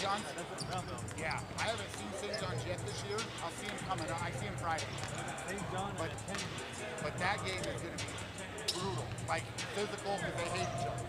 John's? Yeah, I haven't seen St. John's yet this year. I'll see him coming up. I see him Friday. But that game is going to be brutal, like physical, because they hate each other.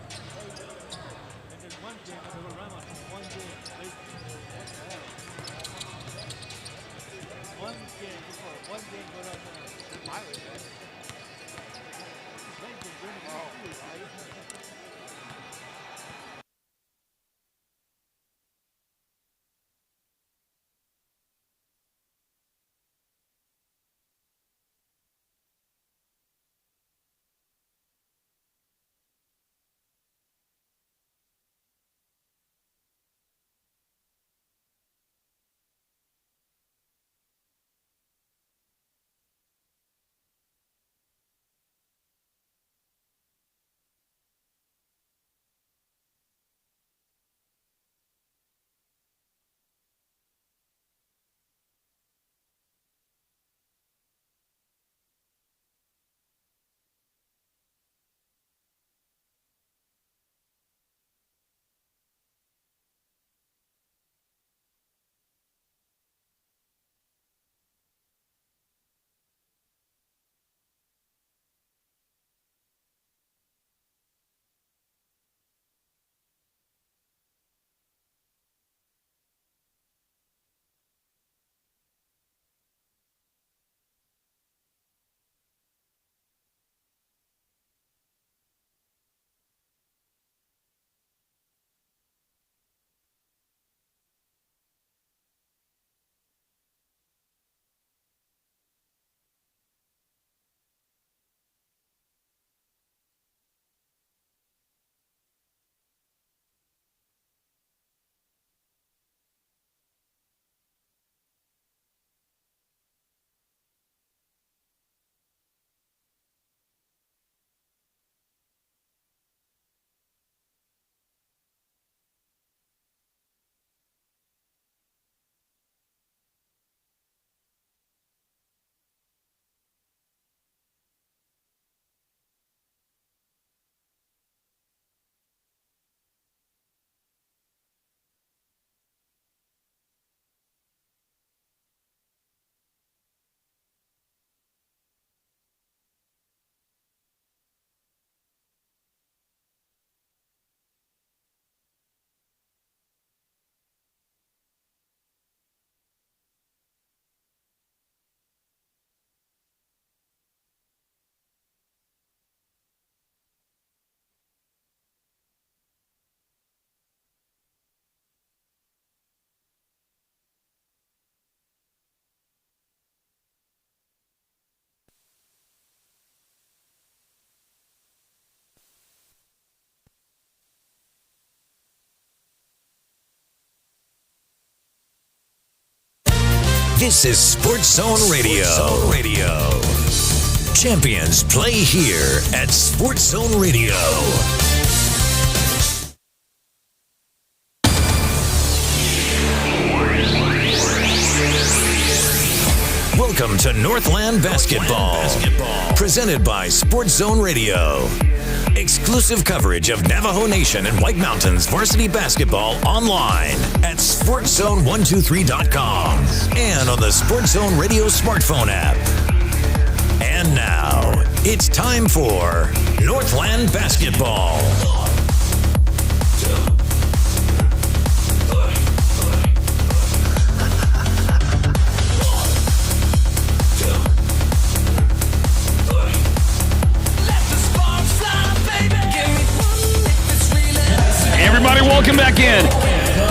This is Sports Zone Radio. Champions play here at Sports Zone Radio. Welcome to Northland Basketball. Presented by Sports Zone Radio. Exclusive coverage of Navajo Nation and White Mountains varsity basketball online at SportsZone123.com and on the Sports Zone Radio smartphone app. And now, it's time for Northland Basketball. Everybody, welcome back in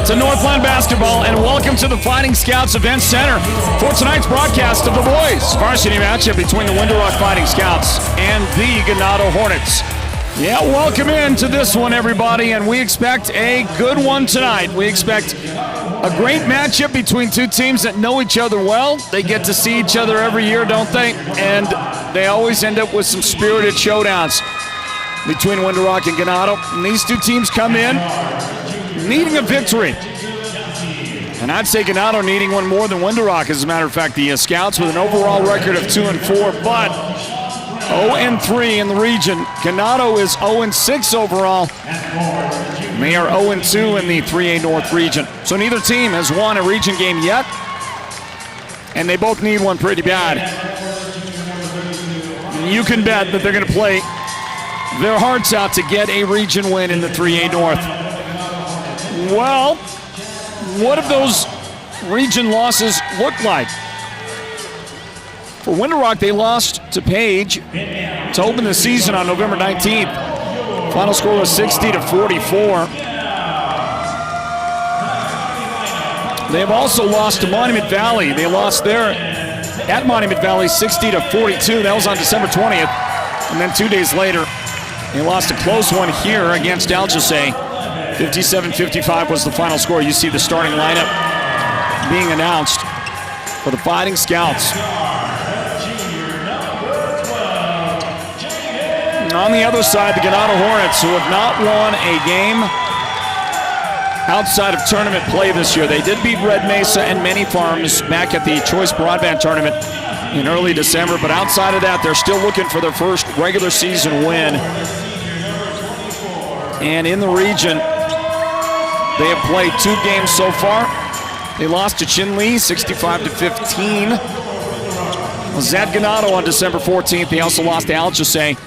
to Northland Basketball, and welcome to the Fighting Scouts Event Center for tonight's broadcast of the boys varsity matchup between the Window Rock Fighting Scouts and the Ganado Hornets. Yeah, welcome in to this one, everybody, and we expect a good one tonight. We expect a great matchup between two teams that know each other well. They get to see each other every year, don't they? And they always end up with some spirited showdowns between Window Rock and Ganado. And these two teams come in needing a victory. And I'd say Ganado needing one more than Window Rock. As a matter of fact, the Scouts with an overall record of 2-4, but 0-3 in the region. Ganado is 0-6 overall. And they are 0-2 in the 3A North region. So neither team has won a region game yet, and they both need one pretty bad. You can bet that they're going to play their hearts out to get a region win in the 3A North. Well, what have those region losses looked like? For Winter Rock, they lost to Page to open the season on November 19th. Final score was 60-44. They have also lost to Monument Valley. They lost there at Monument Valley 60-42. That was on December 20th. And then 2 days later, they lost a close one here against Algece. 57-55 was the final score. You see the starting lineup being announced for the Fighting Scouts. On the other side, the Ganado Hornets, who have not won a game outside of tournament play this year. They did beat Red Mesa and Many Farms back at the Choice Broadband Tournament in early December, but outside of that, they're still looking for their first regular season win. And in the region, they have played 2 games so far. They lost to Chinle 65-15. It was at Ganado on December 14th. They also lost to Algece.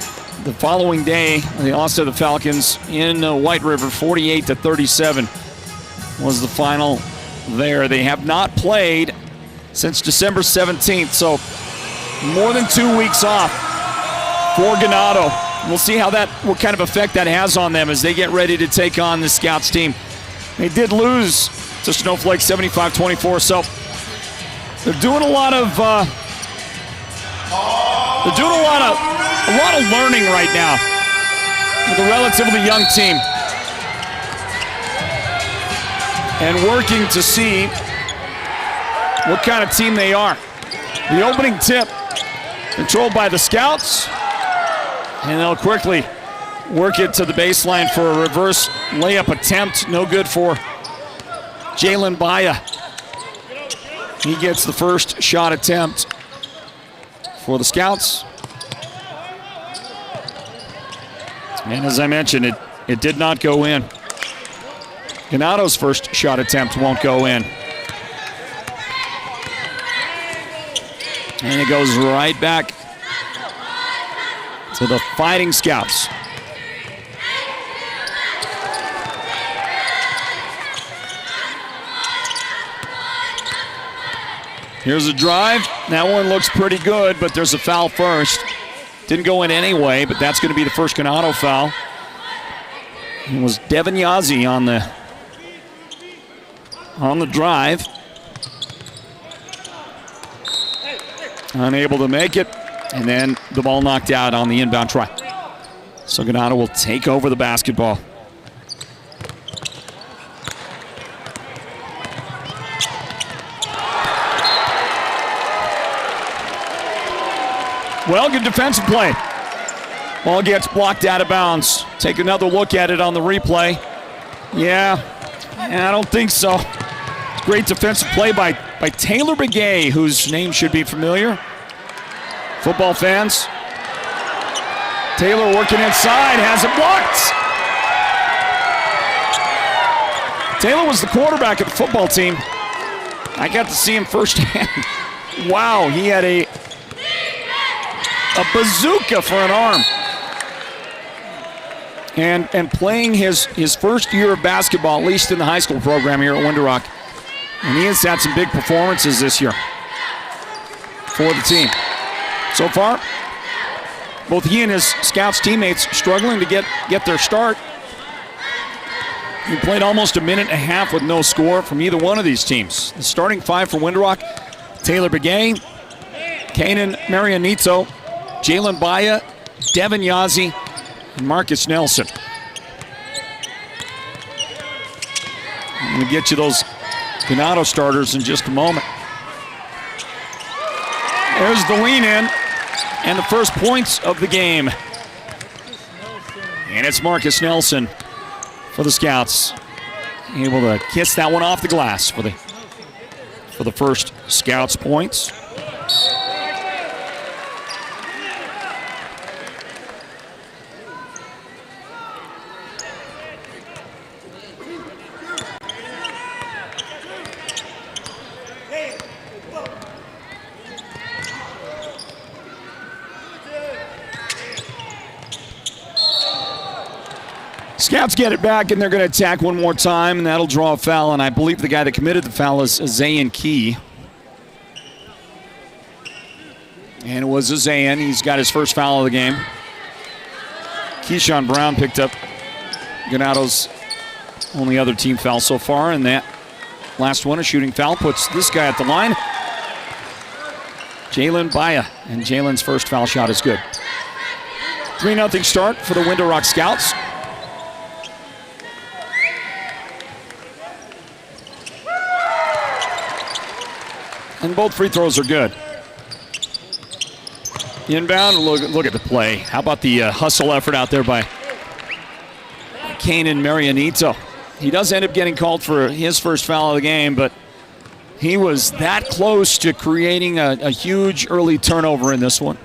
The following day, they lost to the Falcons in White River, 48-37 was the final there. They have not played since December 17th, so more than 2 weeks off for Ganado. We'll see what kind of effect that has on them as they get ready to take on the Scouts team. They did lose to Snowflake 75-24, so they're doing a lot of learning right now with a relatively young team and working to see what kind of team they are. The opening tip controlled by the Scouts, and they'll quickly work it to the baseline for a reverse layup attempt. No good for Jalen Baya. He gets the first shot attempt for the Scouts. And as I mentioned, it did not go in. Ganado's first shot attempt won't go in. And it goes right back to the Fighting Scouts. Here's a drive. That one looks pretty good, but there's a foul first. Didn't go in anyway, but that's going to be the first Ganado foul. It was Devin Yazzie on the drive. Unable to make it, and then the ball knocked out on the inbound try. So Ganado will take over the basketball. Well, good defensive play. Ball gets blocked out of bounds. Take another look at it on the replay. Yeah, I don't think so. Great defensive play by Taylor Begay, whose name should be familiar. Football fans. Taylor working inside, has it blocked. Taylor was the quarterback of the football team. I got to see him firsthand. Wow, he had a bazooka for an arm. And playing his first year of basketball, at least in the high school program here at Winter Rock. And he has had some big performances this year for the team. So far, both he and his Scouts teammates struggling to get their start. He played almost a minute and a half with no score from either one of these teams. The starting 5 for Winter Rock: Taylor Begay, Kanan Marianito, Jalen Baya, Devin Yazzie, and Marcus Nelson. I'm going to get you those Ganado starters in just a moment. There's the lean in and the first points of the game. And it's Marcus Nelson for the Scouts. Able to kiss that one off the glass for the first Scouts points. Scouts get it back, and they're going to attack one more time, and that'll draw a foul. And I believe the guy that committed the foul is Zayn Key. And it was Zayn. He's got his first foul of the game. Keyshawn Brown picked up Ganado's only other team foul so far, and that last one, a shooting foul, puts this guy at the line. Jalen Baya, and Jalen's first foul shot is good. 3-0 start for the Window Rock Scouts. And both free throws are good. Inbound, look at the play. How about the hustle effort out there by Kanan Marianito? He does end up getting called for his first foul of the game, but he was that close to creating a huge early turnover in this one.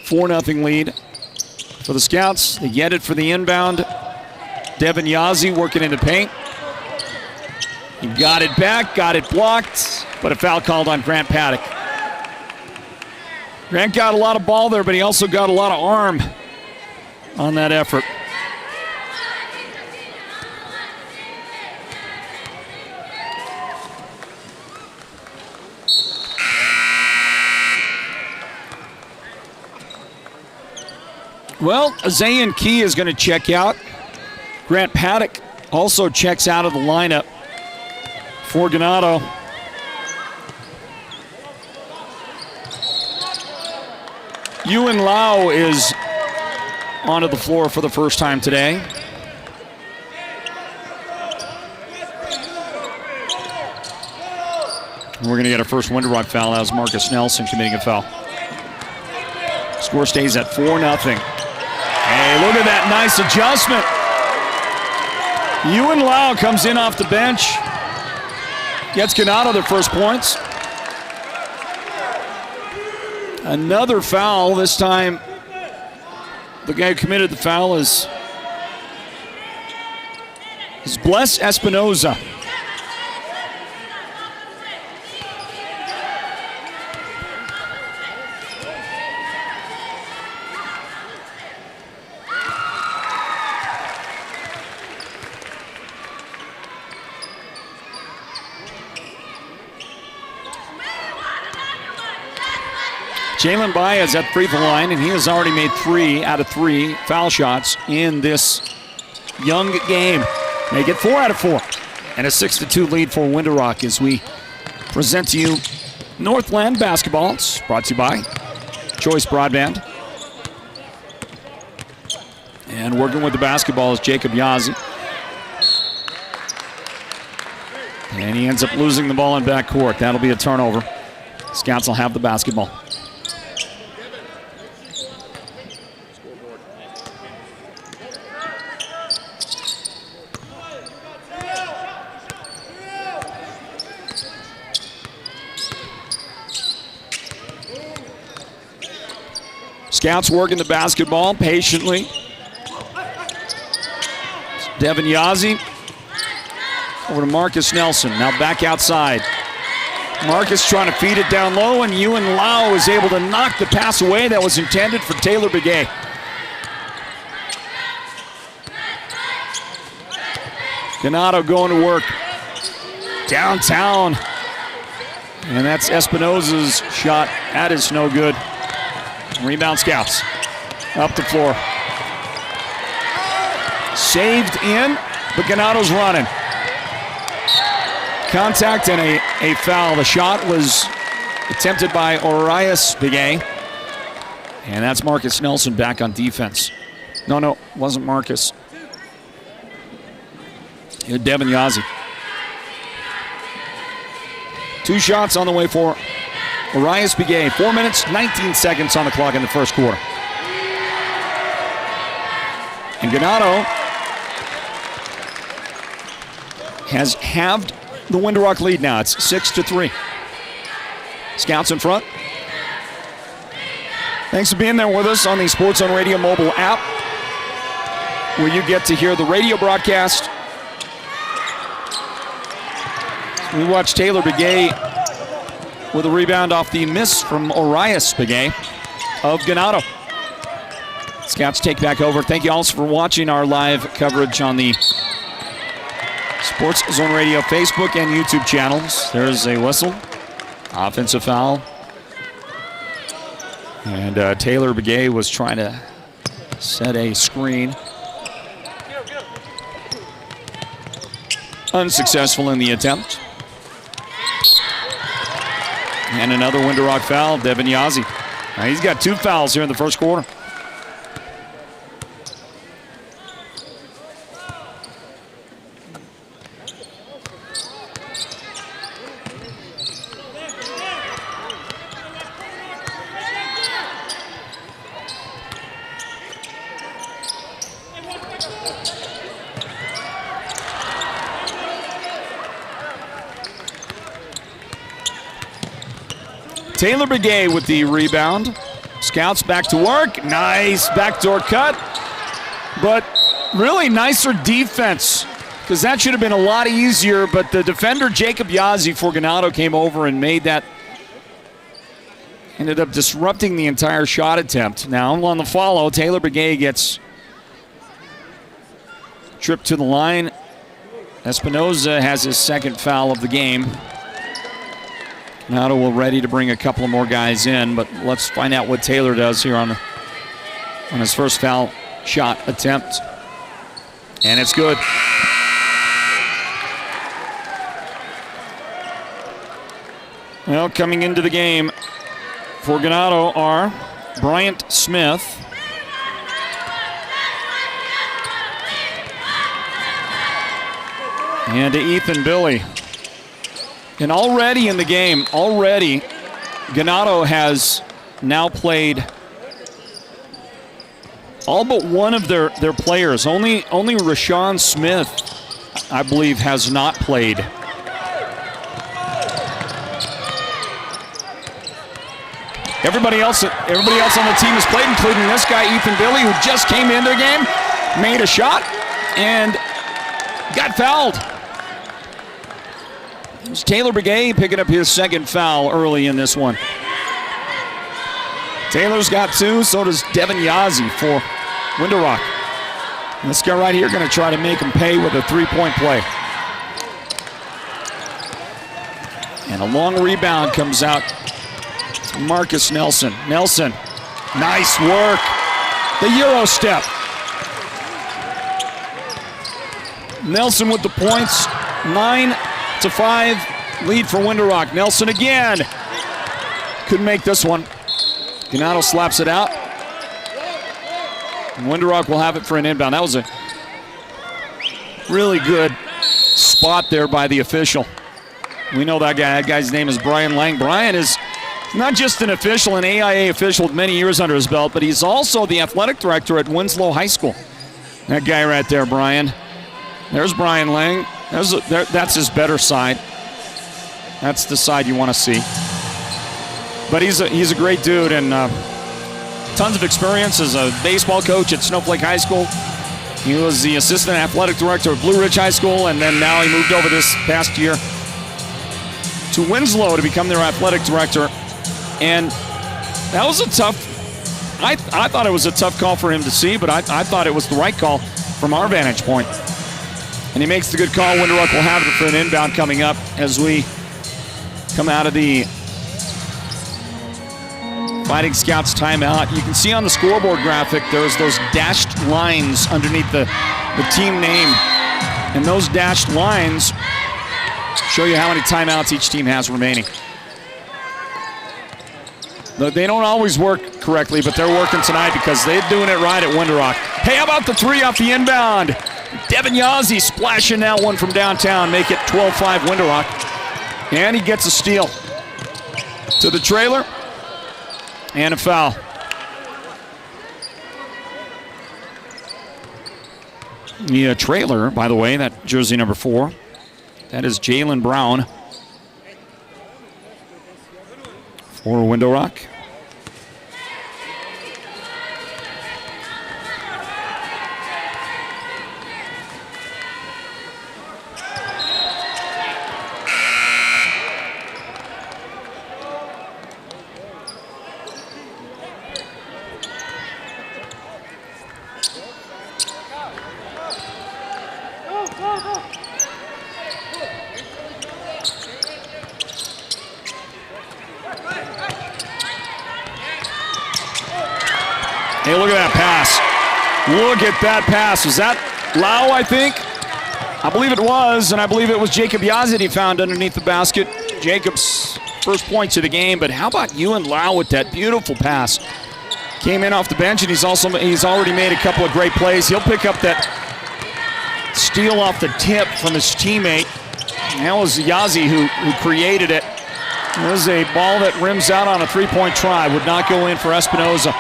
4-0 lead for the Scouts. They get it for the inbound. Devin Yazzie working in the paint. He got it back, got it blocked, but a foul called on Grant Paddock. Grant got a lot of ball there, but he also got a lot of arm on that effort. Well, Zayn Key is going to check out. Grant Paddock also checks out of the lineup for Ganado. Ewan Lau is onto the floor for the first time today. We're going to get our first Window Rock foul. That was Marcus Nelson committing a foul. Score stays at 4-0. Hey, look at that nice adjustment. Ewan Lau comes in off the bench. Gets Ganado their first points. Another foul. This time, the guy who committed the foul is Bless Espinoza. Jalen Baya is at free throw line, and he has already made 3 out of 3 foul shots in this young game. Make it 4 out of 4. And a 6-2 lead for Window Rock as we present to you Northland basketball. It's brought to you by Choice Broadband. And working with the basketball is Jacob Yazzie. And he ends up losing the ball in backcourt. That'll be a turnover. Scouts will have the basketball. Scouts working the basketball patiently. Devin Yazzie over to Marcus Nelson. Now back outside. Marcus trying to feed it down low, and Ewan Lau is able to knock the pass away that was intended for Taylor Begay. Ganado going to work downtown. And that's Espinoza's shot. That is no good. Rebound Scouts. Up the floor. Saved in, but Ganado's running. Contact and a foul. The shot was attempted by Orias Begay. And that's Marcus Nelson back on defense. No, wasn't Marcus. It was Devin Yazzie. 2 shots on the way for Orias Begay. 4 minutes, 19 seconds on the clock in the first quarter. And Ganado has halved the Window Rock lead now. It's 6-3. Scouts in front. Thanks for being there with us on the Sports Zone Radio mobile app, where you get to hear the radio broadcast. We watch Taylor Begay with a rebound off the miss from Orias Begay of Ganado. Scouts take back over. Thank you also for watching our live coverage on the Sports Zone Radio Facebook and YouTube channels. There's a whistle. Offensive foul. And Taylor Begay was trying to set a screen. Unsuccessful in the attempt. And another Window Rock foul, Devin Yazzie. Now he's got 2 fouls here in the first quarter. Taylor Begay with the rebound. Scouts back to work. Nice backdoor cut. But really nicer defense, because that should have been a lot easier, but the defender, Jacob Yazzie for Ganado, came over and made that. Ended up disrupting the entire shot attempt. Now on the follow, Taylor Begay gets tripped to the line. Espinoza has his second foul of the game. Ganado will ready to bring a couple of more guys in, but let's find out what Taylor does here on his first foul shot attempt. And it's good. Well, coming into the game for Ganado are Bryant Smith, and Ethan Billy. And already in the game, Ganado has now played all but one of their players. Only Rashawn Smith, I believe, has not played. Everybody else on the team has played, including this guy, Ethan Billy, who just came into the game, made a shot, and got fouled. It's Taylor Begay picking up his second foul early in this one. Taylor's got 2, so does Devin Yazzie for Window Rock. And this guy right here going to try to make him pay with a 3-point play. And a long rebound comes out to Marcus Nelson. Nelson, nice work. The Euro step. Nelson with the points, 9-5 lead for Window Rock. Nelson again. Couldn't make this one. Ganado slaps it out. And Window Rock will have it for an inbound. That was a really good spot there by the official. We know that guy. That guy's name is Brian Lang. Brian is not just an official, an AIA official with many years under his belt, but he's also the athletic director at Winslow High School. That guy right there, Brian. There's Brian Lang. That's his better side. That's the side you want to see. But he's a great dude, and tons of experience as a baseball coach at Snowflake High School. He was the assistant athletic director at Blue Ridge High School, and then now he moved over this past year to Winslow to become their athletic director. And that was a tough, I thought it was a tough call for him to see, but I thought it was the right call from our vantage point. And he makes the good call. Window Rock will have it for an inbound coming up as we come out of the Fighting Scouts timeout. You can see on the scoreboard graphic there's those dashed lines underneath the team name. And those dashed lines show you how many timeouts each team has remaining. They don't always work correctly, but they're working tonight because they're doing it right at Window Rock. Hey, how about the 3 off the inbound? Devin Yazzie splashing that one from downtown, make it 12-5 Window Rock. And he gets a steal to the trailer and a foul. The trailer, by the way, that jersey number 4, that is Jalen Brown for Window Rock. Hey, look at that pass. Look at that pass. Was that Lau, I think? I believe it was, and I believe it was Jacob Yazid he found underneath the basket. Jacob's first points of the game, but how about Ewan Lau with that beautiful pass? Came in off the bench, and he's already made a couple of great plays. He'll pick up that steal off the tip from his teammate. And that was Yazzie who created it. It was a ball that rims out on a three-point try. Would not go in for Espinoza.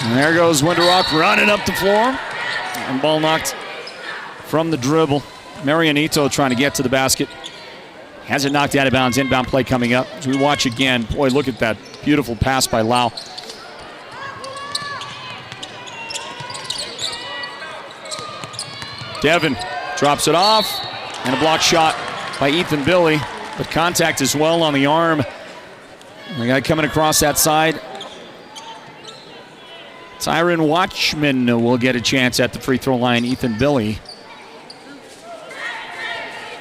And there goes Winterrock running up the floor. And ball knocked from the dribble. Marianito trying to get to the basket. Has it knocked out of bounds. Inbound play coming up. As we watch again, boy, look at that beautiful pass by Lau. Devin drops it off. And a block shot by Ethan Billy. But contact as well on the arm. The guy coming across that side. Tyron Watchman will get a chance at the free throw line. Ethan Billy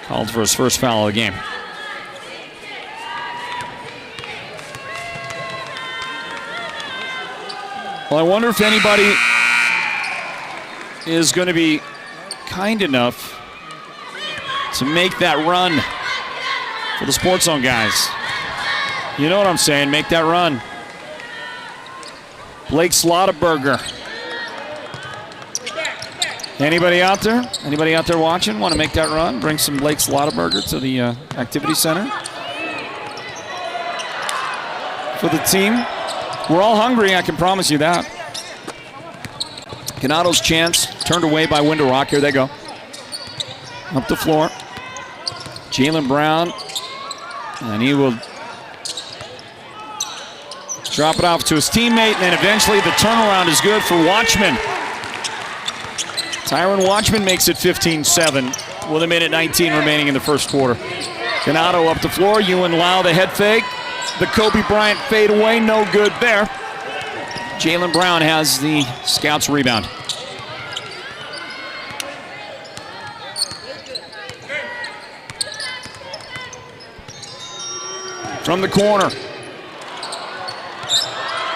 called for his first foul of the game. Well, I wonder if anybody is going to be kind enough to make that run for the Sports Zone guys. You know what I'm saying, make that run. Blake Slaughterberger. Anybody out there? Anybody out there watching want to make that run? Bring some Blake Slaughterberger to the activity center. For the team. We're all hungry, I can promise you that. Ganado's chance, turned away by Winterrock. Here they go. Up the floor. Jaylen Brown. And he will drop it off to his teammate, and then eventually the turnaround is good for Watchman. Tyron Watchman makes it 15-7 with a minute 19 remaining in the first quarter. Ganado up the floor. Ewan Lau, the head fake. The Kobe Bryant fade away, no good there. Jaylen Brown has the Scouts rebound. From the corner.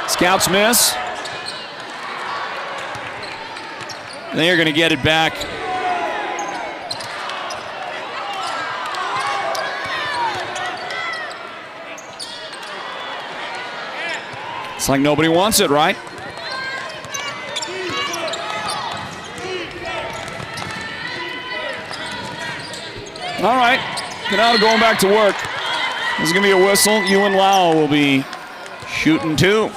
Scouts miss. They're going to get it back. It's like nobody wants it, right? All right, Ganado going back to work. There's going to be a whistle. Ewan Lau will be shooting two.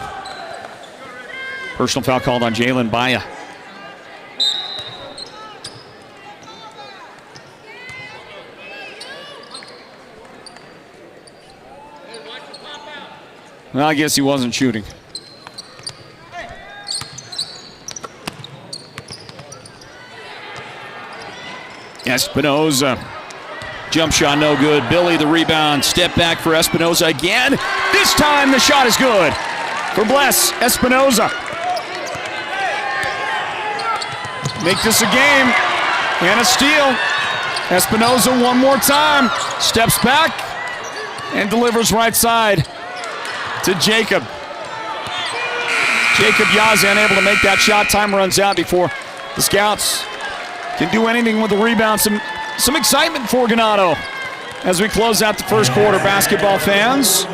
Personal foul called on Jalen Baya. Well, I guess he wasn't shooting. Espinoza. Jump shot no good. Billy the rebound. Step back for Espinoza again. This time the shot is good for Bless Espinoza. Make this a game and a steal. Espinoza one more time. Steps back and delivers right side to Jacob. Jacob Yazzie unable to make that shot. Time runs out before the Scouts can do anything with the rebound. Some excitement for Ganado as we close out the first quarter, basketball fans.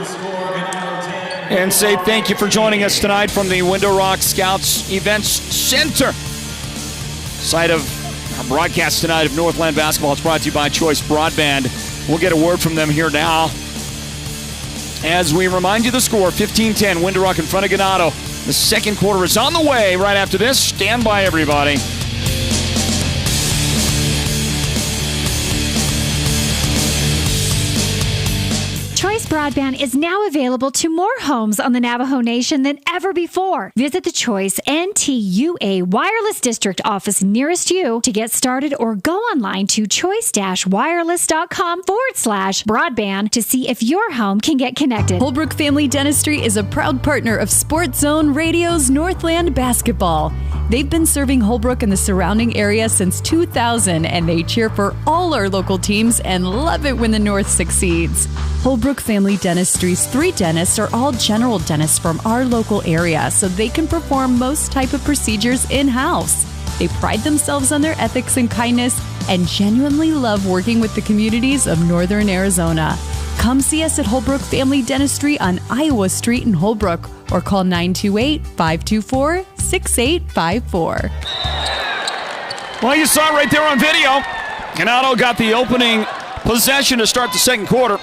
And say thank you for joining us tonight from the Window Rock Scouts Events Center. Site of our broadcast tonight of Northland Basketball. It's brought to you by Choice Broadband. We'll get a word from them here now. As we remind you the score, 15-10, Window Rock in front of Ganado. The second quarter is on the way right after this. Stand by, everybody. Choice Broadband is now available to more homes on the Navajo Nation than ever before. Visit the Choice NTUA Wireless District office nearest you to get started, or go online to choice-wireless.com/broadband to see if your home can get connected. Holbrook Family Dentistry is a proud partner of Sports Zone Radio's Northland Basketball. They've been serving Holbrook and the surrounding area since 2000, and they cheer for all our local teams and love it when the North succeeds. Holbrook Family Family Dentistry's 3 dentists are all general dentists from our local area, so they can perform most type of procedures in-house. They pride themselves on their ethics and kindness and genuinely love working with the communities of Northern Arizona. Come see us at Holbrook Family Dentistry on Iowa Street in Holbrook or call 928-524-6854. Well, you saw it right there on video. Ganado got the opening possession to start the second quarter.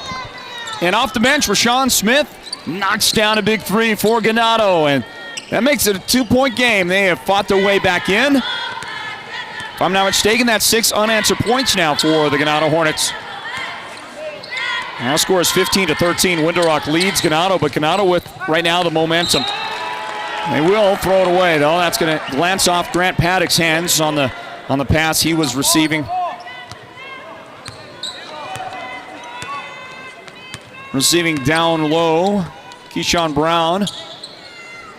And off the bench, Rashawn Smith knocks down a big 3 for Ganado. And that makes it a 2-point game. They have fought their way back in. If I'm not mistaken, that's 6 unanswered points now for the Ganado Hornets. Now score is 15-13. Window Rock leads Ganado, but Ganado with right now the momentum. They will throw it away, though. That's going to glance off Grant Paddock's hands on the pass he was receiving. Receiving down low, Keyshawn Brown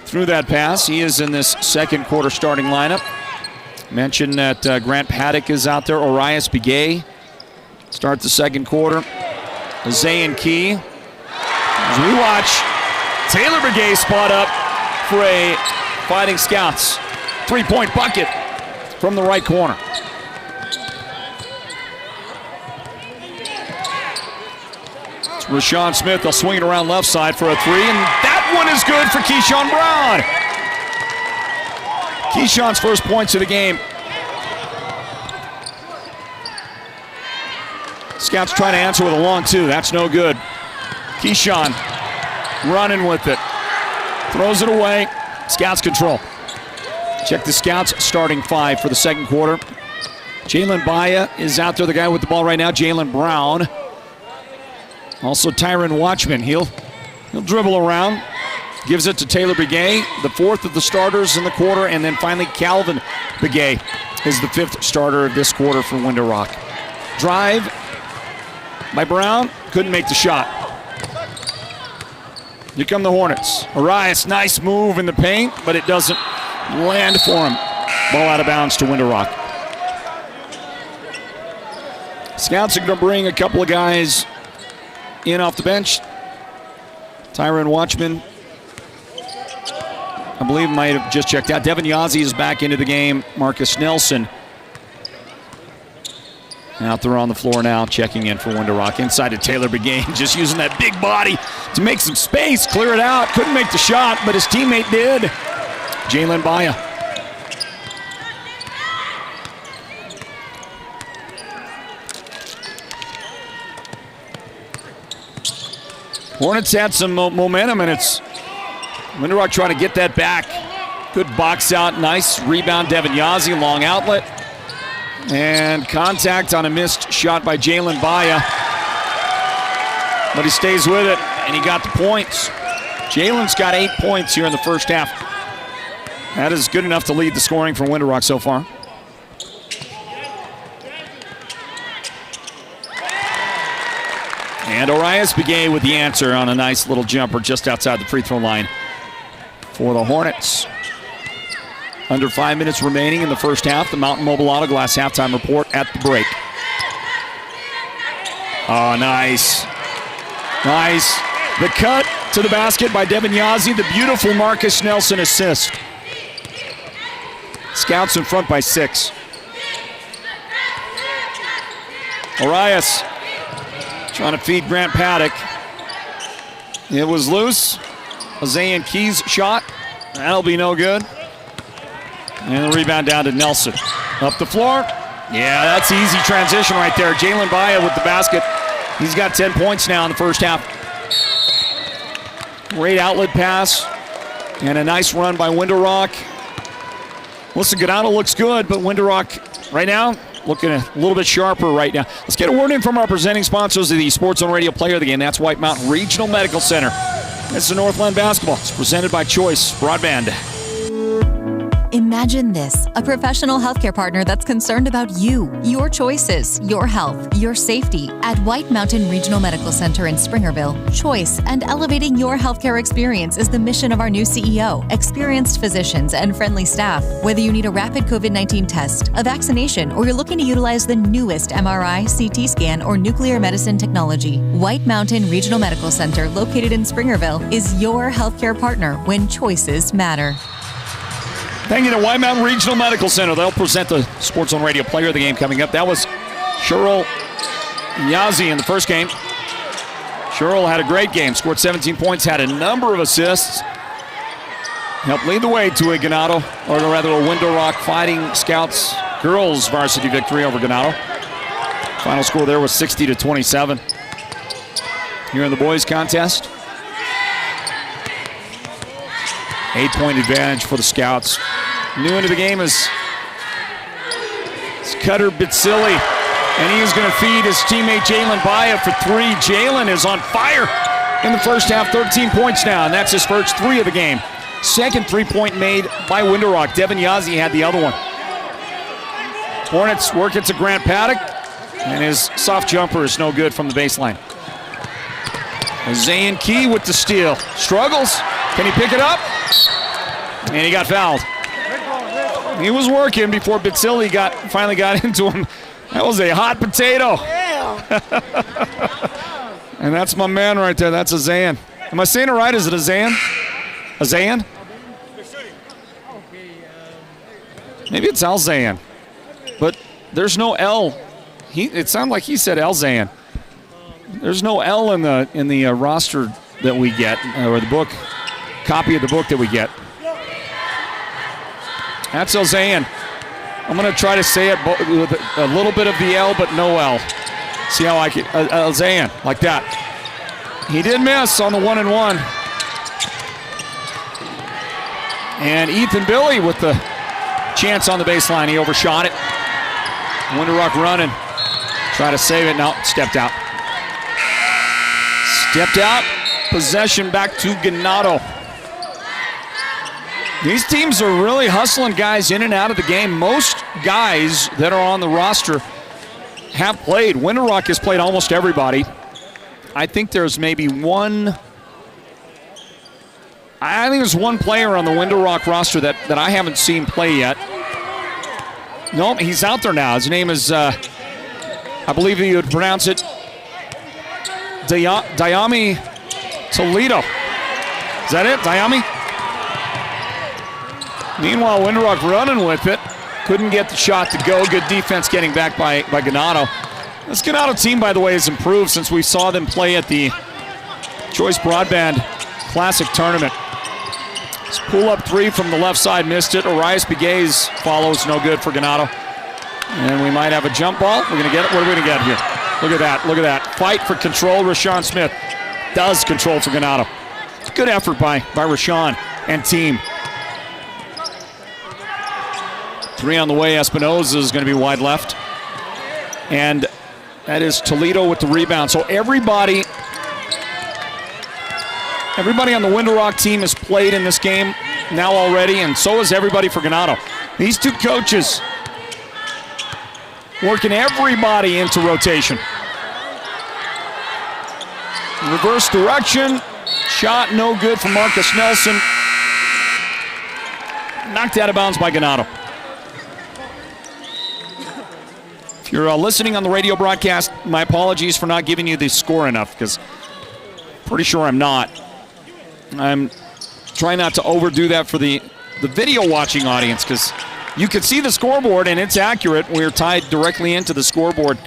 threw that pass. He is in this second quarter starting lineup. Mentioned that Grant Paddock is out there. Orias Begay start the second quarter. Zayn Key. As we watch Taylor Begay spot up for a Fighting Scouts 3-point bucket from the right corner. It's Rashawn Smith. They'll swing it around left side for a 3, and that one is good for Keyshawn Brown. Keyshawn's first points of the game. Scouts trying to answer with a long 2. That's no good. Keyshawn running with it. Throws it away. Scouts control. Check the Scouts starting 5 for the second quarter. Jalen Baya is out there, the guy with the ball right now. Jalen Brown. Also Tyron Watchman. He'll dribble around. Gives it to Taylor Begay, the 4th of the starters in the quarter. And then finally Calvin Begay is the 5th starter of this quarter for Window Rock. Drive by Brown, couldn't make the shot. Here come the Hornets. Arias, nice move in the paint, but it doesn't land for him. Ball out of bounds to Window Rock. Scouts are going to bring a couple of guys in off the bench. Tyron Watchman, I believe, might have just checked out. Devin Yazzie is back into the game. Marcus Nelson out there on the floor now, checking in for Window Rock. Inside to Taylor Begay, just using that big body to make some space, clear it out. Couldn't make the shot, but his teammate did. Jalen Baya. Hornets had some momentum, and it's Window Rock trying to get that back. Good box out, nice rebound. Devin Yazzie, long outlet. And contact on a missed shot by Jalen Baya. But he stays with it, and he got the points. Jalen's got 8 points here in the first half. That is good enough to lead the scoring for Window Rock so far. And Orias Begay with the answer on a nice little jumper just outside the free throw line for the Hornets. Under 5 minutes remaining in the first half. The Mountain Mobile Auto Glass halftime report at the break. Oh, nice. Nice. The cut to the basket by Devin Yazzie. The beautiful Marcus Nelson assist. Scouts in front by 6. Orias trying to feed Grant Paddock. It was loose. Zayn Key's shot. That'll be no good. And the rebound down to Nelson. Up the floor. Yeah, that's easy transition right there. Jalen Baya with the basket. He's got 10 points now in the first half. Great outlet pass. And a nice run by Window Rock. Listen, Ganado looks good, but Window Rock right now looking a little bit sharper right now. Let's get a word in from our presenting sponsors of the Sports Zone Radio Player of the Game. That's White Mountain Regional Medical Center. It's the Northland Basketball. It's presented by Choice Broadband. Imagine this, a professional healthcare partner that's concerned about you, your choices, your health, your safety. At White Mountain Regional Medical Center in Springerville, choice and elevating your healthcare experience is the mission of our new CEO, experienced physicians, and friendly staff. Whether you need a rapid COVID-19 test, a vaccination, or you're looking to utilize the newest MRI, CT scan, or nuclear medicine technology, White Mountain Regional Medical Center, located in Springerville, is your healthcare partner when choices matter. Thank you to White Mountain Regional Medical Center. They'll present the Sports Zone Radio Player of the Game coming up. That was Cheryl Yazi in the first game. Cheryl had a great game, scored 17 points, had a number of assists, helped lead the way to a Ganado, or rather a Window Rock Fighting Scouts girls varsity victory over Ganado. Final score there was 60-27. Here in the boys contest, 8-point advantage for the Scouts. New into the game is Cutter Bitsili, and he is going to feed his teammate Jalen Baya for three. Jalen is on fire in the first half, 13 points now, and that's his first three of the game. Second three-point made by Window Rock. Devin Yazzie had the other one. Hornets work it to Grant Paddock, and his soft jumper is no good from the baseline. Zayn Key with the steal. Struggles. Can he pick it up? And he got fouled. He was working before Bitsili finally got into him. That was a hot potato. And that's my man right there. That's a Zayn. Am I saying it right? Is it a Zayn? A Zayn? Maybe it's Al Zayn. But there's no L. It sounded like he said El Zayn. There's no L in the roster that we get, or the book, copy of the book that we get. That's El Zayn. I'm going to try to say it with a little bit of the L, but no L. See how I can, El Zayn, like that. He did miss on the 1-and-1. And Ethan Billy with the chance on the baseline. He overshot it. Window Rock running. Try to save it. No, stepped out. Stepped out. Possession back to Ganado. These teams are really hustling guys in and out of the game. Most guys that are on the roster have played. Window Rock has played almost everybody. I think there's maybe one. I think there's one player on the Window Rock roster that I haven't seen play yet. Nope, he's out there now. His name is, I believe you would pronounce it, Dayami Toledo. Is that it, Dayami? Meanwhile, Window Rock running with it. Couldn't get the shot to go. Good defense getting back by Ganado. This Ganado team, by the way, has improved since we saw them play at the Choice Broadband Classic Tournament. Pull-up three from the left side, missed it. Arias Biguez follows, no good for Ganado. And we might have a jump ball. We're going to get it. What are we going to get here? Look at that. Look at that. Fight for control. Rashawn Smith does control for Ganado. Good effort by Rashawn and team. Three on the way. Espinoza is going to be wide left. And that is Toledo with the rebound. So everybody on the Window Rock team has played in this game now already, and so has everybody for Ganado. These two coaches working everybody into rotation. Reverse direction. Shot no good from Marcus Nelson. Knocked out of bounds by Ganado. If you're listening on the radio broadcast, my apologies for not giving you the score enough, because pretty sure I'm not. I'm trying not to overdo that for the video watching audience, because you can see the scoreboard and it's accurate. We're tied directly into the scoreboard,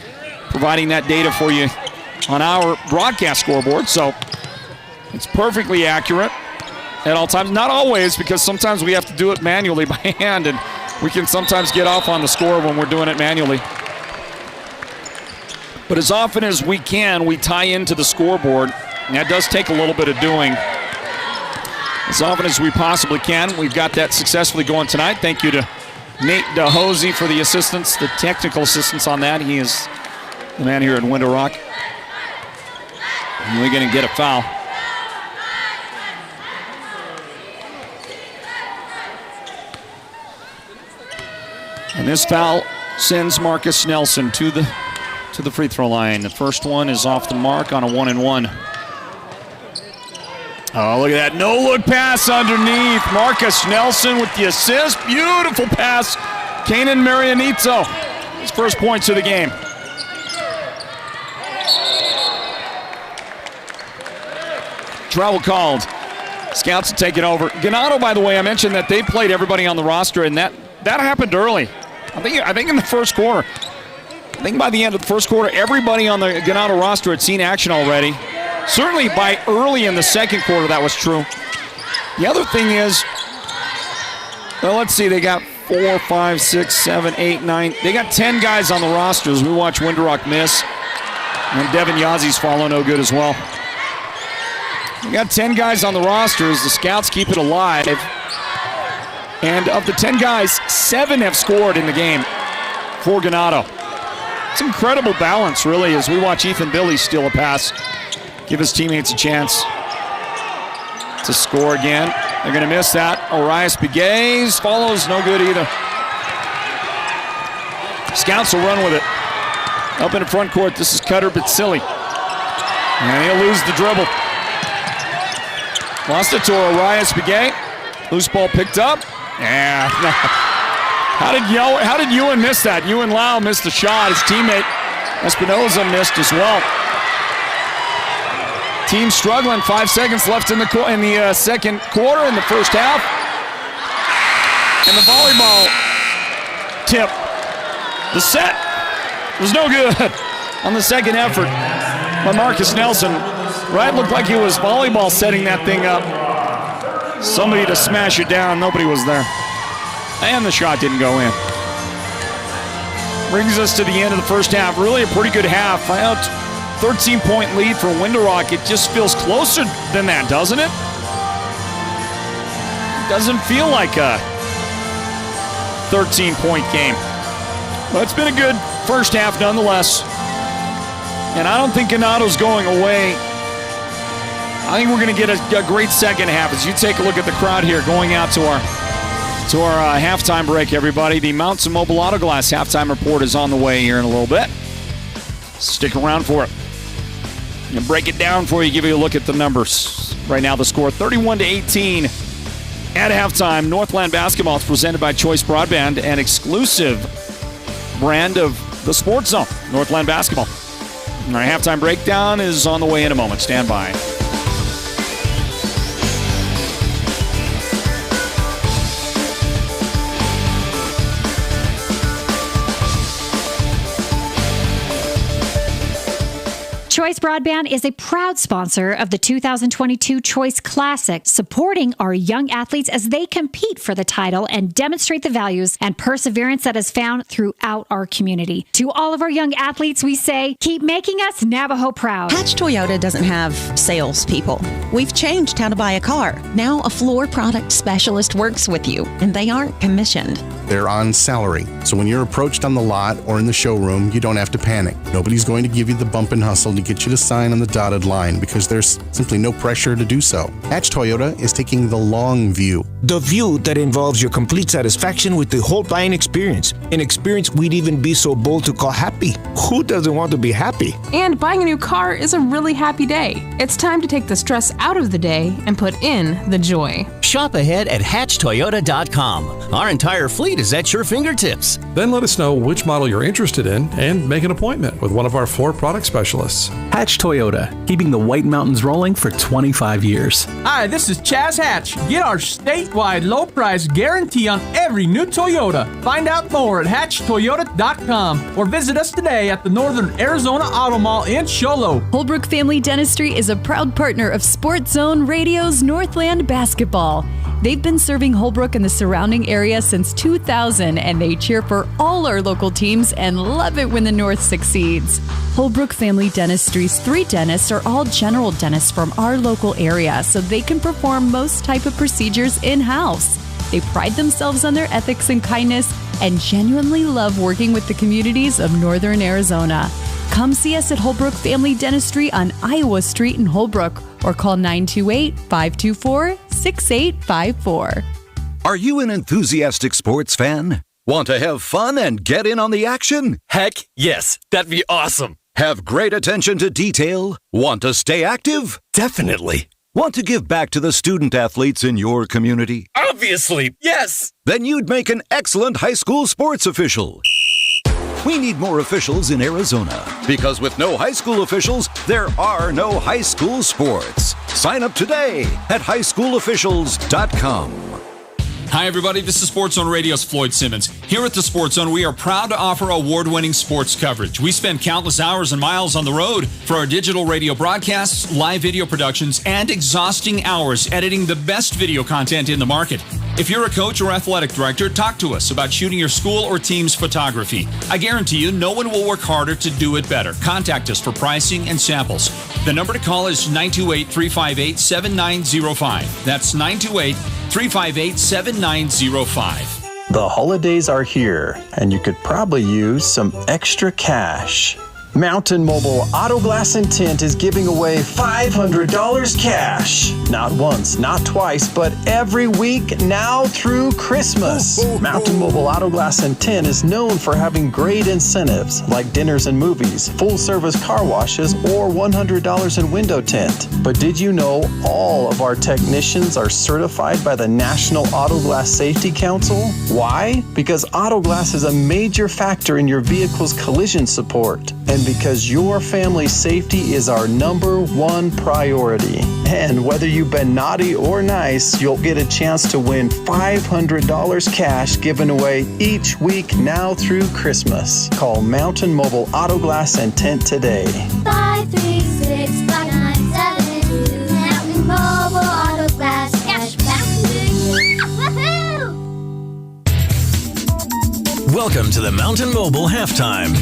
providing that data for you on our broadcast scoreboard. So it's perfectly accurate at all times. Not always, because sometimes we have to do it manually by hand, and we can sometimes get off on the score when we're doing it manually. But as often as we can, we tie into the scoreboard. And that does take a little bit of doing. As often as we possibly can. We've got that successfully going tonight. Thank you to Nate DeHosey for the assistance, the technical assistance on that. He is the man here at Window Rock. And we're going to get a foul. And this foul sends Marcus Nelson to the free throw line. The first one is off the mark on a 1-and-1. Oh, look at that. No-look pass underneath. Marcus Nelson with the assist. Beautiful pass. Kanan Marianito. His first points of the game. Travel called. Scouts will take it over. Ganado, by the way, I mentioned that they played everybody on the roster, and that happened early. I think in the first quarter. I think by the end of the first quarter, everybody on the Ganado roster had seen action already. Certainly by early in the second quarter, that was true. The other thing is, well, let's see, they got 4, 5, 6, 7, 8, 9. They got 10 guys on the roster as we watch Windrock miss. And Devin Yazzi's follow no good as well. We got 10 guys on the roster as the Scouts keep it alive. And of the 10 guys, 7 have scored in the game for Ganado. It's incredible balance, really, as we watch Ethan Billy steal a pass, give his teammates a chance to score again. They're going to miss that. Orias Begays follows, no good either. Scouts will run with it. Up in the front court, this is Cutter Batsili. And he'll lose the dribble. Lost it to Orias Begay. Loose ball picked up. Yeah. How did Ewan miss that? Ewan Lau missed the shot. His teammate Espinoza missed as well. Team struggling. 5 seconds left in the second quarter in the first half. And the volleyball tip. The set was no good on the second effort by Marcus Nelson. Right, looked like he was volleyball setting that thing up. Somebody to smash it down. Nobody was there. And the shot didn't go in. Brings us to the end of the first half. Really a pretty good half. 13-point lead for Windrock. It just feels closer than that, doesn't it? Doesn't feel like a 13-point game. But it's been a good first half nonetheless. And I don't think Ganado's going away. I think we're going to get a great second half as you take a look at the crowd here going out to our halftime break, everybody. The Mounts and Mobile Auto Glass halftime report is on the way here in a little bit. Stick around for it. I'm going to break it down for you, give you a look at the numbers. Right now the score 31-18 at halftime. Northland basketball is presented by Choice Broadband, an exclusive brand of the Sports Zone, Northland basketball. Our halftime breakdown is on the way in a moment. Stand by. Choice Broadband is a proud sponsor of the 2022 Choice Classic, supporting our young athletes as they compete for the title and demonstrate the values and perseverance that is found throughout our community. To all of our young athletes, we say, keep making us Navajo proud. Hatch Toyota doesn't have salespeople. We've changed how to buy a car. Now a floor product specialist works with you, and they aren't commissioned. They're on salary, so when you're approached on the lot or in the showroom, you don't have to panic. Nobody's going to give you the bump and hustle to get you to sign on the dotted line because there's simply no pressure to do so. Hatch Toyota is taking the long view. The view that involves your complete satisfaction with the whole buying experience. An experience we'd even be so bold to call happy. Who doesn't want to be happy? And buying a new car is a really happy day. It's time to take the stress out of the day and put in the joy. Shop ahead at HatchToyota.com. Our entire fleet is at your fingertips. Then let us know which model you're interested in and make an appointment with one of our floor product specialists. Hatch Toyota, keeping the White Mountains rolling for 25 years. Hi, this is Chaz Hatch. Get our statewide low price guarantee on every new Toyota. Find out more at HatchToyota.com or visit us today at the Northern Arizona Auto Mall in Show Low. Holbrook Family Dentistry is a proud partner of Sports Zone Radio's Northland Basketball. They've been serving Holbrook and the surrounding area since 2000, and they cheer for all our local teams and love it when the North succeeds. Holbrook Family Dentistry's 3 dentists are all general dentists from our local area, so they can perform most type of procedures in-house. They pride themselves on their ethics and kindness and genuinely love working with the communities of Northern Arizona. Come see us at Holbrook Family Dentistry on Iowa Street in Holbrook or call 928-524-6854. Are you an enthusiastic sports fan? Want to have fun and get in on the action? Heck, yes. That'd be awesome. Have great attention to detail? Want to stay active? Definitely. Want to give back to the student athletes in your community? Obviously, yes. Then you'd make an excellent high school sports official. We need more officials in Arizona because with no high school officials, there are no high school sports. Sign up today at highschoolofficials.com. Hi, everybody. This is Sports Zone Radio's Floyd Simmons. Here at the Sports Zone, we are proud to offer award-winning sports coverage. We spend countless hours and miles on the road for our digital radio broadcasts, live video productions, and exhausting hours editing the best video content in the market. If you're a coach or athletic director, talk to us about shooting your school or team's photography. I guarantee you, no one will work harder to do it better. Contact us for pricing and samples. The number to call is 928-358-7905. That's 928-358-7905. The holidays are here, and you could probably use some extra cash. Mountain Mobile Auto Glass and Tint is giving away $500 cash. Not once, not twice, but every week now through Christmas. Mountain Mobile Auto Glass and Tint is known for having great incentives like dinners and movies, full-service car washes, or $100 in window tint. But did you know all of our technicians are certified by the National Auto Glass Safety Council? Why? Because auto glass is a major factor in your vehicle's collision support. And because your family's safety is our #1 priority. And whether you've been naughty or nice, you'll get a chance to win $500 cash given away each week now through Christmas. Call Mountain Mobile Auto Glass and Tint today. 536-5972. Mountain Mobile Auto Glass. Cash back to you. Woohoo! Welcome to the Mountain Mobile Halftime.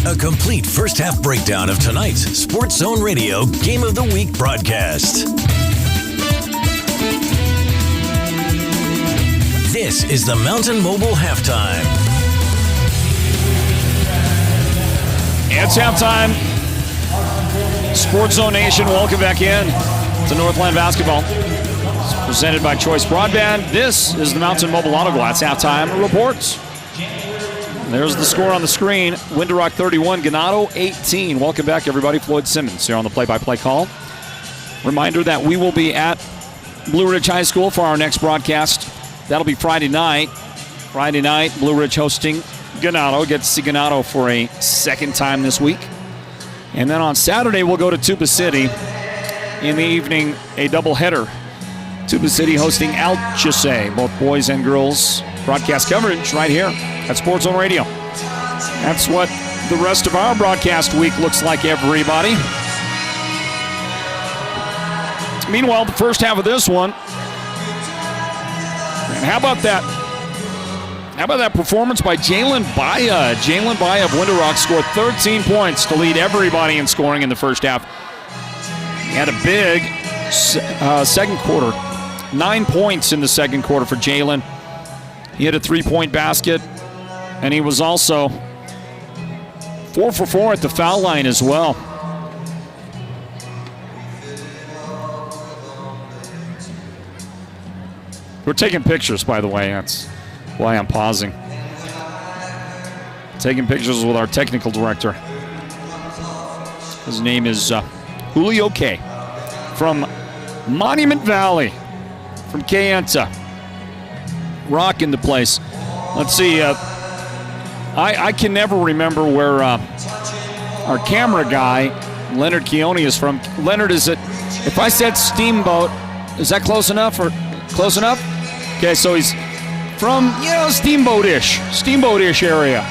A complete first-half breakdown of tonight's Sports Zone Radio Game of the Week broadcast. This is the Mountain Mobile Halftime. It's halftime. Sports Zone Nation, welcome back in to Northland Basketball. It's presented by Choice Broadband. This is the Mountain Mobile Auto Glass Halftime Reports. There's the score on the screen. Winter Rock 31, Ganado 18. Welcome back, everybody. Floyd Simmons here on the play-by-play call. Reminder that we will be at Blue Ridge High School for our next broadcast. That'll be Friday night. Friday night, Blue Ridge hosting Ganado. Get to see Ganado for a second time this week. And then on Saturday, we'll go to Tuba City. In the evening, a doubleheader. Tuba City hosting Alchese, both boys and girls. Broadcast coverage right here at Sports Zone Radio. That's what the rest of our broadcast week looks like, everybody. Meanwhile, the first half of this one. And how about that? How about that performance by Jalen Baya? Jalen Baya of Winter Rock scored 13 points to lead everybody in scoring in the first half. He had a big second quarter. 9 points in the second quarter for Jalen. He had a three-point basket, and he was also 4 for 4 at the foul line as well. We're taking pictures, by the way. That's why I'm pausing. Taking pictures with our technical director. His name is Julio K. from Monument Valley, from Kayenta. Rocking the place. Let's see. I can never remember where our camera guy, Leonard Keone, is from. Leonard, is it? If I said Steamboat, is that close enough? Or close enough? Okay, so he's from Steamboat-ish area.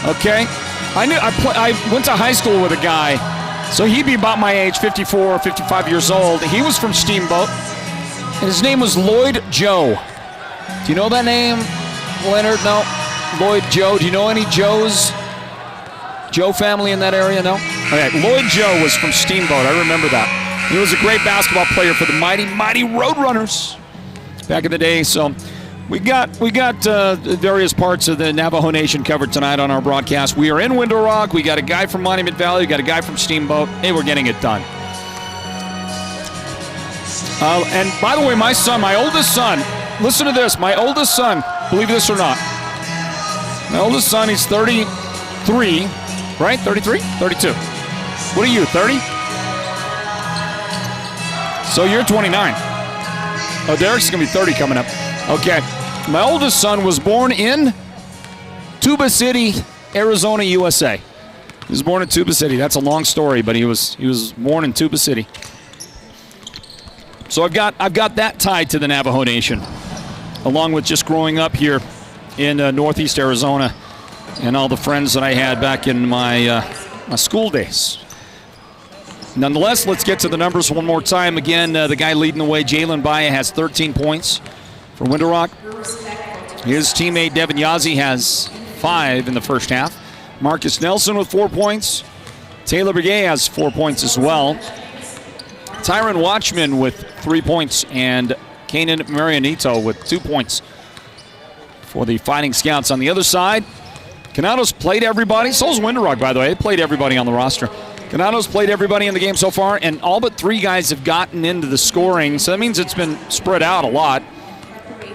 Okay, I went to high school with a guy, so he'd be about my age, 54, 55 years old. He was from Steamboat, and his name was Lloyd Joe. Do you know that name, Leonard? No? Lloyd Joe. Do you know any Joes? Joe family in that area? No? Okay, Lloyd Joe was from Steamboat. I remember that. He was a great basketball player for the mighty Roadrunners back in the day. So we got various parts of the Navajo Nation covered tonight on our broadcast. We are in Winter Rock. We got a guy from Monument Valley. We got a guy from Steamboat. Hey, we're getting it done. And by the way, my oldest son, listen to this. My oldest son believe this or not. My oldest son, he's 33, right? 33? 32. What are you, 30? So you're 29. Oh, Derek's going to be 30 coming up. Okay. My oldest son was born in Tuba City, Arizona, USA. He was born in Tuba City. That's a long story, but he was born in Tuba City. So I've got that tied to the Navajo Nation, along with just growing up here in Northeast Arizona and all the friends that I had back in my school days. Nonetheless, let's get to the numbers one more time. Again, the guy leading the way, Jalen Baya, has 13 points for Window Rock. His teammate, Devin Yazzie, has 5 in the first half. Marcus Nelson with 4 points. Taylor Begay has 4 points as well. Tyron Watchman with 3 points, and Kanan Marianito with 2 points for the Fighting Scouts. On the other side, Ganado's played everybody. So's Window Rock, by the way. They played everybody on the roster. Ganado's played everybody in the game so far, and all but 3 guys have gotten into the scoring, so that means it's been spread out a lot.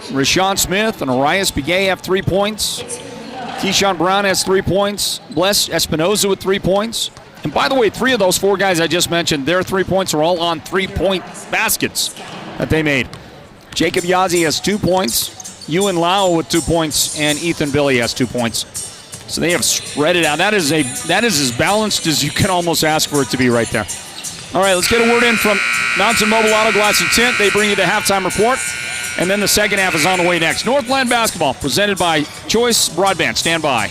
Rashawn Smith and Arias Begay have 3 points. Keyshawn Brown has 3 points. Bless Espinoza with 3 points. And by the way, 3 of those 4 guys I just mentioned, their 3 points are all on 3-point baskets that they made. Jacob Yazzie has 2 points. Ewan Lau with 2 points, and Ethan Billy has 2 points. So they have spread it out. That is as balanced as you can almost ask for it to be right there. All right, let's get a word in from Mountain Mobile Auto Glass and Tint. They bring you the halftime report, and then the second half is on the way next. Northland basketball presented by Choice Broadband. Stand by.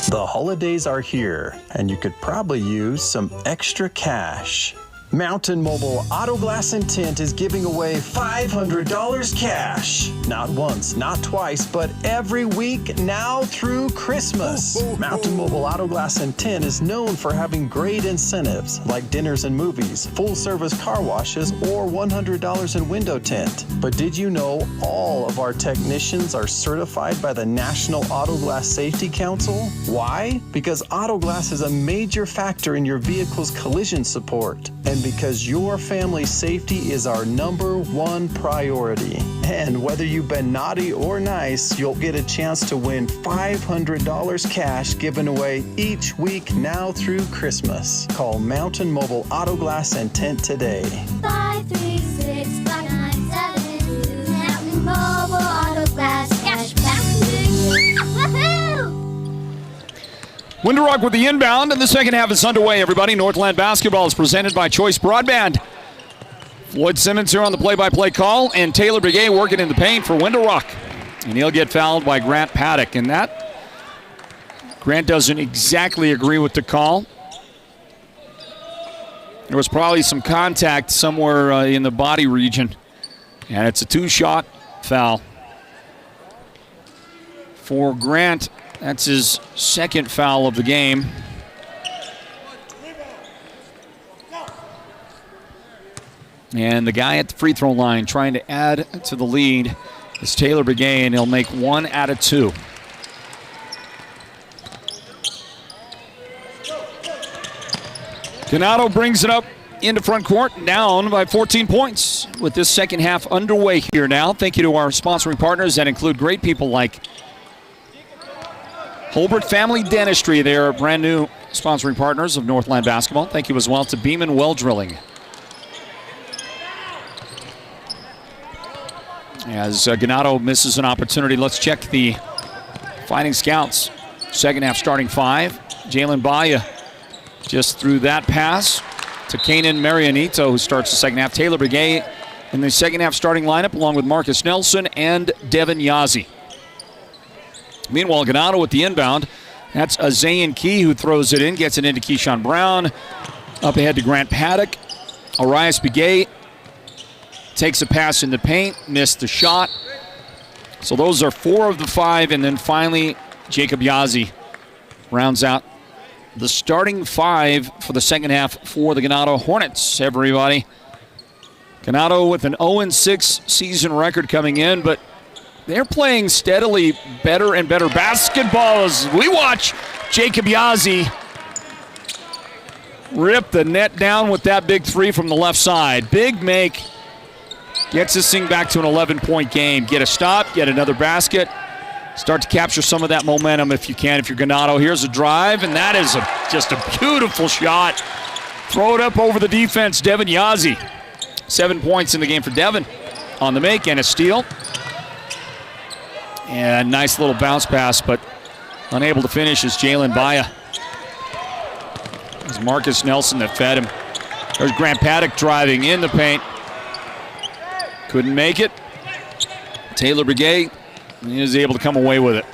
The holidays are here, and you could probably use some extra cash. Mountain Mobile Auto Glass and Tint is giving away $500 cash. Not once, not twice, but every week now through Christmas. Mountain Mobile Auto Glass and Tint is known for having great incentives like dinners and movies, full-service car washes, or $100 in window tint. But did you know all of our technicians are certified by the National Auto Glass Safety Council? Why? Because auto glass is a major factor in your vehicle's collision support. And because your family's safety is our #1 priority. And whether you've been naughty or nice, you'll get a chance to win $500 cash given away each week now through Christmas. Call Mountain Mobile Auto Glass and Tint today. 536-5972. Mountain Mobile Auto Glass. Cash back to you. Woohoo! Window Rock with the inbound, and the second half is underway, everybody. Northland basketball is presented by Choice Broadband. Floyd Simmons here on the play-by-play call, and Taylor Begay working in the paint for Window Rock. And he'll get fouled by Grant Paddock. And that, Grant doesn't exactly agree with the call. There was probably some contact somewhere in the body region. And it's a 2-shot foul for Grant. That's his second foul of the game. And the guy at the free throw line trying to add to the lead is Taylor Begay, and he'll make 1 out of 2. Ganado brings it up into front court, down by 14 points with this second half underway here now. Thank you to our sponsoring partners that include great people like Holbert Family Dentistry. They are brand new sponsoring partners of Northland basketball. Thank you as well to Beeman Well Drilling. As Ganado misses an opportunity, let's check the Fighting Scouts. Second half starting 5. Jalen Baya just threw that pass to Kanan Marianito, who starts the second half. Taylor Begay in the second half starting lineup, along with Marcus Nelson and Devin Yazzie. Meanwhile, Ganado with the inbound. That's Zayn Key who throws it in, gets it into Keyshawn Brown. Up ahead to Grant Paddock. Arias Begay takes a pass in the paint, missed the shot. So those are 4 of the 5, and then finally Jacob Yazzie rounds out the starting 5 for the second half for the Ganado Hornets, everybody. Ganado with an 0-6 season record coming in, but they're playing steadily better and better basketball as we watch Jacob Yazzie rip the net down with that big 3 from the left side. Big make. Gets this thing back to an 11-point game. Get a stop, get another basket. start to capture some of that momentum if you can, if you're Ganado. Here's a drive, and that is just a beautiful shot. Throw it up over the defense, Devin Yazzie. 7 points in the game for Devin on the make, and a steal. And nice little bounce pass, but unable to finish is Jalen Baya. It was Marcus Nelson that fed him. There's Grant Paddock driving in the paint. Couldn't make it. Taylor Begay is able to come away with it.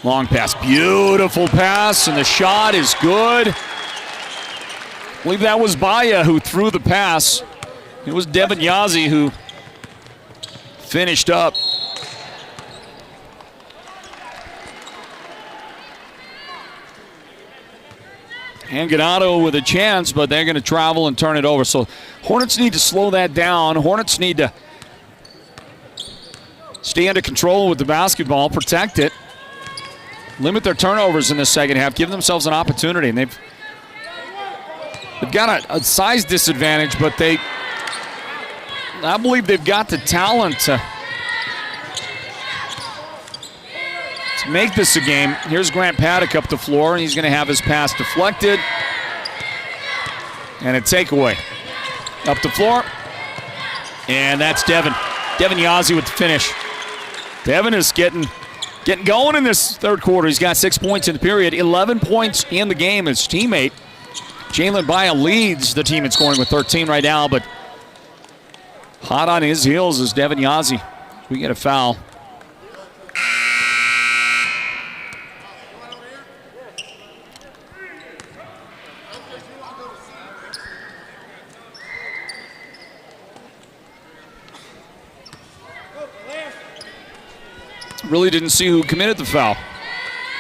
Long pass, beautiful pass, and the shot is good. I believe that was Baya who threw the pass. It was Devin Yazzie who finished up. And Ganado with a chance, but they're going to travel and turn it over. So Hornets need to slow that down. Hornets need to stay under control with the basketball, protect it, limit their turnovers in the second half, give themselves an opportunity. And they've got a size disadvantage, but I believe they've got the talent to make this a game. Here's Grant Paddock up the floor, and he's going to have his pass deflected. And a takeaway. Up the floor. And that's Devin. Devin Yazzie with the finish. Devin is getting going in this third quarter. He's got 6 points in the period, 11 points in the game. His teammate, Jalen Baya, leads the team in scoring with 13 right now, but hot on his heels is Devin Yazzie. We get a foul. Really didn't see who committed the foul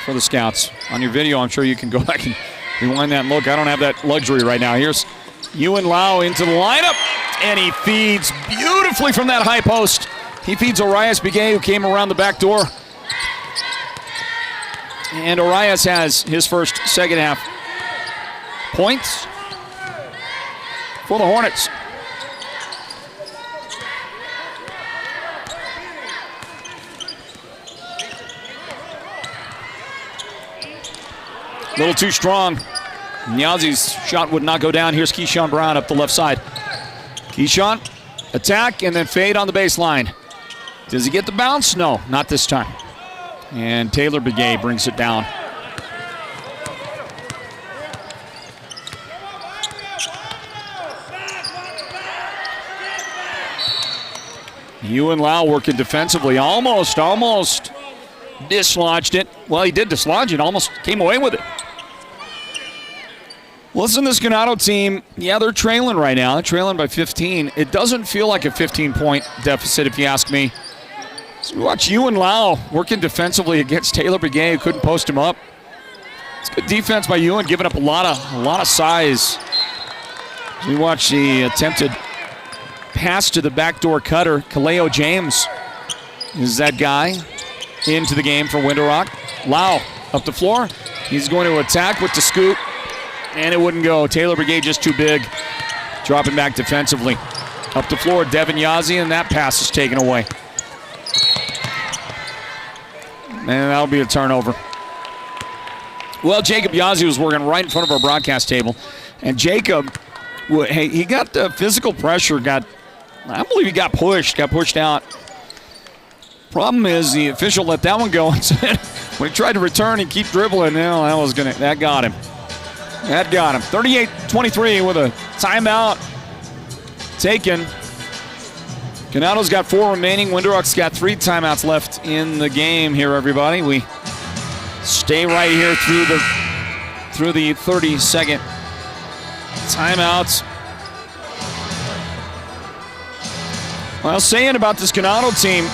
for the Scouts. On your video, I'm sure you can go back and rewind that and look. I don't have that luxury right now. Here's Ewan Lau into the lineup, and he feeds beautifully from that high post. He feeds Arias Begay, who came around the back door. And Arias has his first second half points for the Hornets. A little too strong. Yazie's shot would not go down. Here's Keyshawn Brown up the left side. Keyshawn, attack, and then fade on the baseline. Does he get the bounce? No, not this time. And Taylor Begay brings it down. Ewan Lau working defensively. Almost dislodged it. Well, he did dislodge it. Almost came away with it. Listen, this Ganado team, yeah, they're trailing right now. They're trailing by 15. It doesn't feel like a 15-point deficit, if you ask me. So we watch Ewan Lau working defensively against Taylor Begay, who couldn't post him up. It's good defense by Ewan, giving up a lot of size. We watch the attempted pass to the backdoor cutter. Kaleo James is that guy into the game for Window Rock. Lau up the floor. He's going to attack with the scoop. And it wouldn't go. Taylor Begay just too big. Dropping back defensively. Up the floor, Devin Yazzie, and that pass is taken away. And that'll be a turnover. Well, Jacob Yazzie was working right in front of our broadcast table. And Jacob, hey, he got the physical pressure, I believe he got pushed out. Problem is the official let that one go and said when he tried to return and keep dribbling, that got him. That got him. 38-23 with a timeout taken. Ganado's got 4 remaining. Window Rock's got 3 timeouts left in the game here, everybody. We stay right here through the 30-second timeouts. Well, saying about this Ganado team,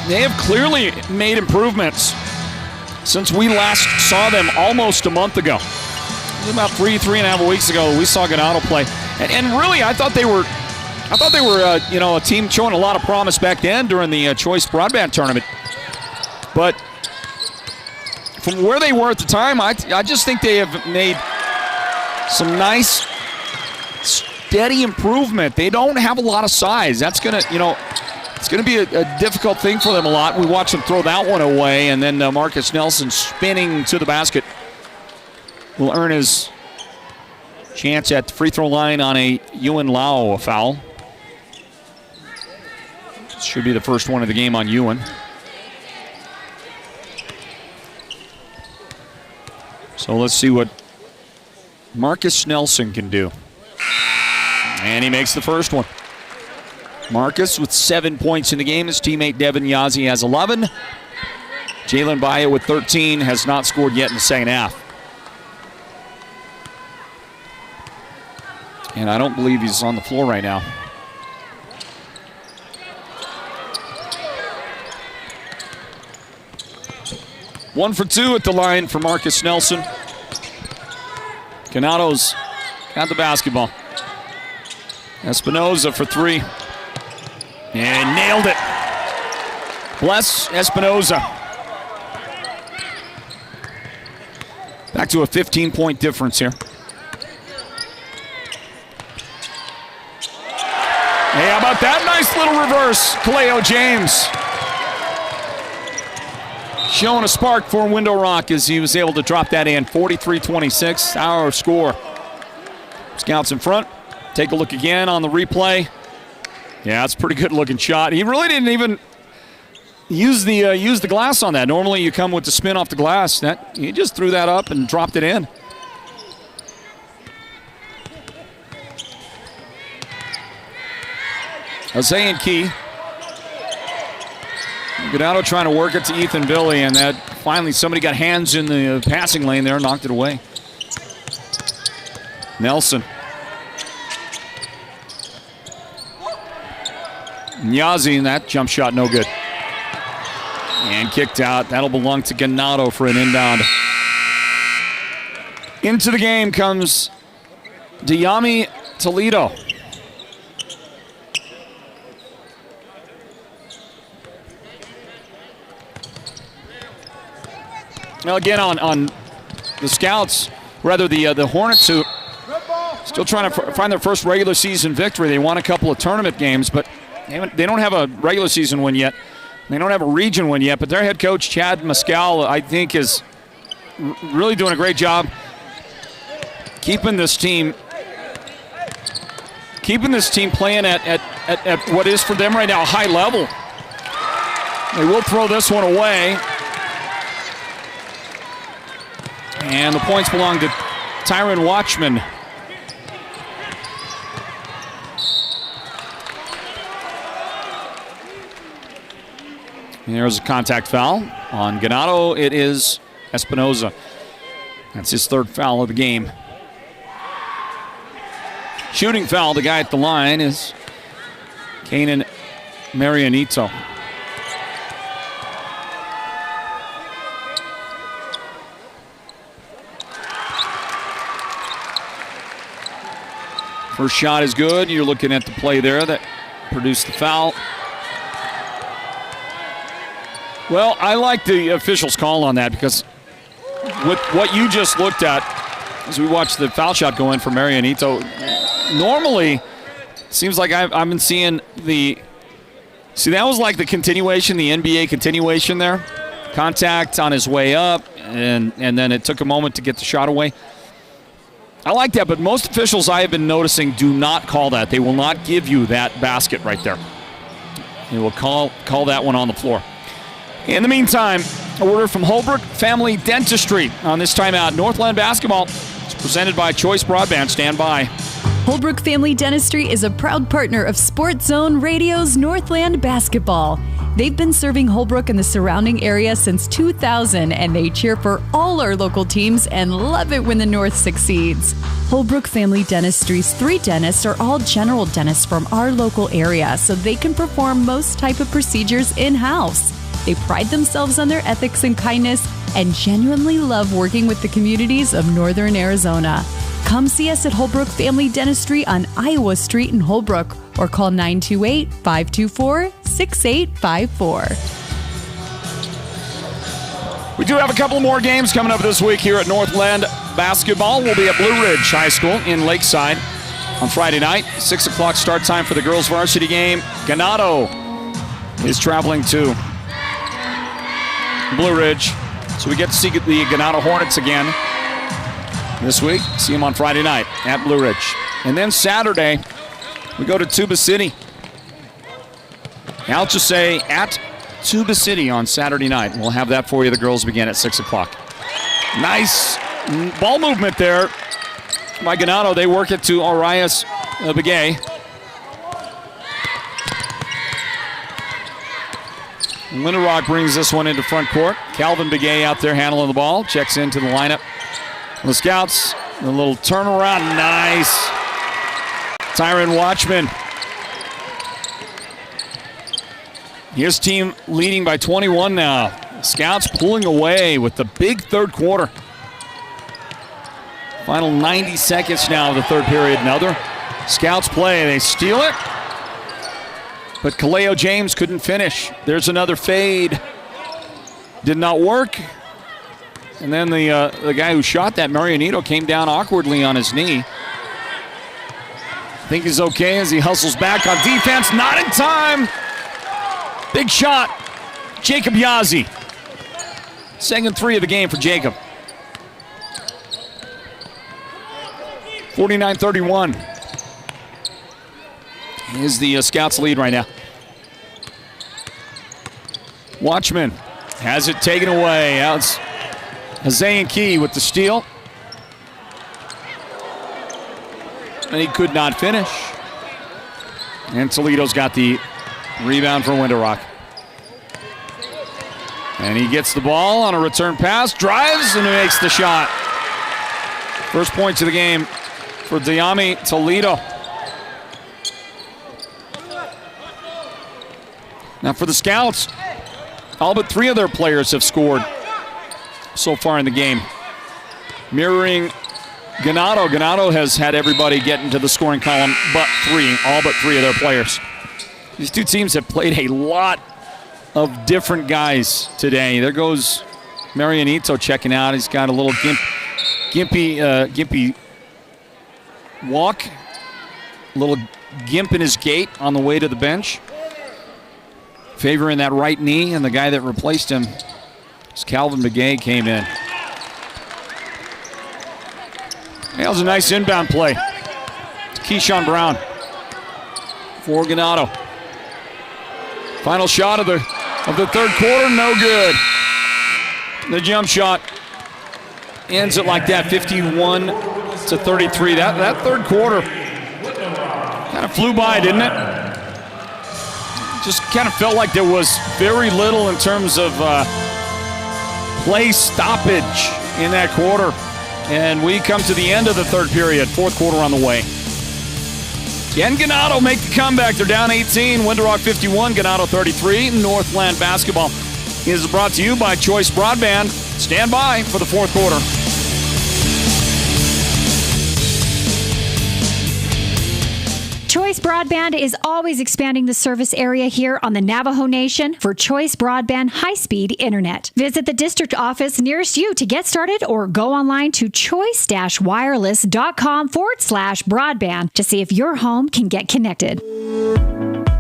they have clearly made improvements since we last saw them almost a month ago. About 3.5 weeks ago, we saw Ganado play, and really, I thought they were a team showing a lot of promise back then during the Choice Broadband Tournament. But from where they were at the time, I just think they have made some nice, steady improvement. They don't have a lot of size. That's gonna, It's going to be a difficult thing for them a lot. We watched them throw that one away, and then Marcus Nelson spinning to the basket will earn his chance at the free throw line on a Ewan Lau foul. Should be the first one of the game on Ewan. So let's see what Marcus Nelson can do. And he makes the first one. Marcus with 7 points in the game. His teammate Devin Yazzie has 11. Jalen Baia with 13 has not scored yet in the second half. And I don't believe he's on the floor right now. One for two at the line for Marcus Nelson. Ganado's got the basketball. Espinoza for three. And nailed it. Bless Espinoza. Back to a 15-point difference here. Hey, how about that nice little reverse? Kaleo James showing a spark for Window Rock as he was able to drop that in. 43-26, our score. Scouts in front. Take a look again on the replay. Yeah, it's a pretty good looking shot. He really didn't even use the glass on that. Normally you come with the spin off the glass. He just threw that up and dropped it in. Jose and Key. Ganado trying to work it to Ethan Billy, and that finally somebody got hands in the passing lane there, knocked it away. Nelson. Nyazi, and that jump shot no good. And kicked out. That'll belong to Ganado for an inbound. Into the game comes Diami Toledo. Now again on the Scouts, rather the Hornets, who still trying to find their first regular season victory. They won a couple of tournament games, but they don't have a regular season win yet. They don't have a region win yet, but their head coach, Chad Mescal, I think is really doing a great job keeping this team playing at what is for them right now a high level. They will throw this one away. And the points belong to Tyron Watchman. And there's a contact foul on Ganado. It is Espinoza. That's his third foul of the game. Shooting foul, the guy at the line is Kanan Marianito. First shot is good. You're looking at the play there that produced the foul. Well, I like the official's call on that because with what you just looked at as we watched the foul shot go in for Marianito, normally it seems like I've been seeing that was like the continuation, the NBA continuation there. Contact on his way up, and then it took a moment to get the shot away. I like that, but most officials I have been noticing do not call that. They will not give you that basket right there. They will call that one on the floor. In the meantime, a word from Holbrook Family Dentistry on this timeout. Northland basketball is presented by Choice Broadband. Stand by. Holbrook Family Dentistry is a proud partner of Sports Zone Radio's Northland basketball. They've been serving Holbrook and the surrounding area since 2000, and they cheer for all our local teams and love it when the North succeeds. Holbrook Family Dentistry's 3 dentists are all general dentists from our local area, so they can perform most type of procedures in-house. They pride themselves on their ethics and kindness and genuinely love working with the communities of Northern Arizona. Come see us at Holbrook Family Dentistry on Iowa Street in Holbrook or call 928-524-6854. We do have a couple more games coming up this week here at Northland basketball. We'll be at Blue Ridge High School in Lakeside on Friday night. 6 o'clock start time for the girls varsity game. Ganado is traveling to Blue Ridge. So we get to see the Ganado Hornets again this week. See them on Friday night at Blue Ridge. And then Saturday, we go to Tuba City. Alchese at Tuba City on Saturday night. We'll have that for you. The girls begin at 6 o'clock. Nice ball movement there by Ganado. They work it to Arias Begay. Winter Rock brings this one into front court. Calvin Begay out there handling the ball. Checks into the lineup. The Scouts, a little turnaround. Nice. Tyron Watchman. His team leading by 21 now. Scouts pulling away with the big third quarter. Final 90 seconds now of the third period. Another Scouts play. They steal it. But Kaleo James couldn't finish. There's another fade. Did not work. And then the guy who shot that, Marianito, came down awkwardly on his knee. I think he's okay as he hustles back on defense. Not in time. Big shot. Jacob Yazzie. Second three of the game for Jacob. 49-31 is the Scouts lead right now. Watchman has it taken away. Now it's Hazayan Key with the steal. And he could not finish. And Toledo's got the rebound for Winter Rock. And he gets the ball on a return pass, drives, and makes the shot. First points of the game for Diami Toledo. Now for the Scouts, all but three of their players have scored so far in the game. Mirroring Ganado. Ganado has had everybody get into the scoring column all but three of their players. These two teams have played a lot of different guys today. There goes Marianito checking out. He's got a little gimpy walk, a little gimp in his gait on the way to the bench. Favoring that right knee, and the guy that replaced him, Calvin Begay, came in. That was a nice inbound play. It's Keyshawn Brown for Ganado. Final shot of the third quarter, no good. The jump shot ends it like that, 51-33. That third quarter kind of flew by, didn't it? Just kind of felt like there was very little in terms of play stoppage in that quarter. And we come to the end of the third period, fourth quarter on the way. And Ganado make the comeback. They're down 18. Winter Rock 51, Ganado 33. Northland basketball is brought to you by Choice Broadband. Stand by for the fourth quarter. Choice Broadband is always expanding the service area here on the Navajo Nation for Choice Broadband high-speed internet. Visit the district office nearest you to get started or go online to choice-wireless.com/broadband to see if your home can get connected.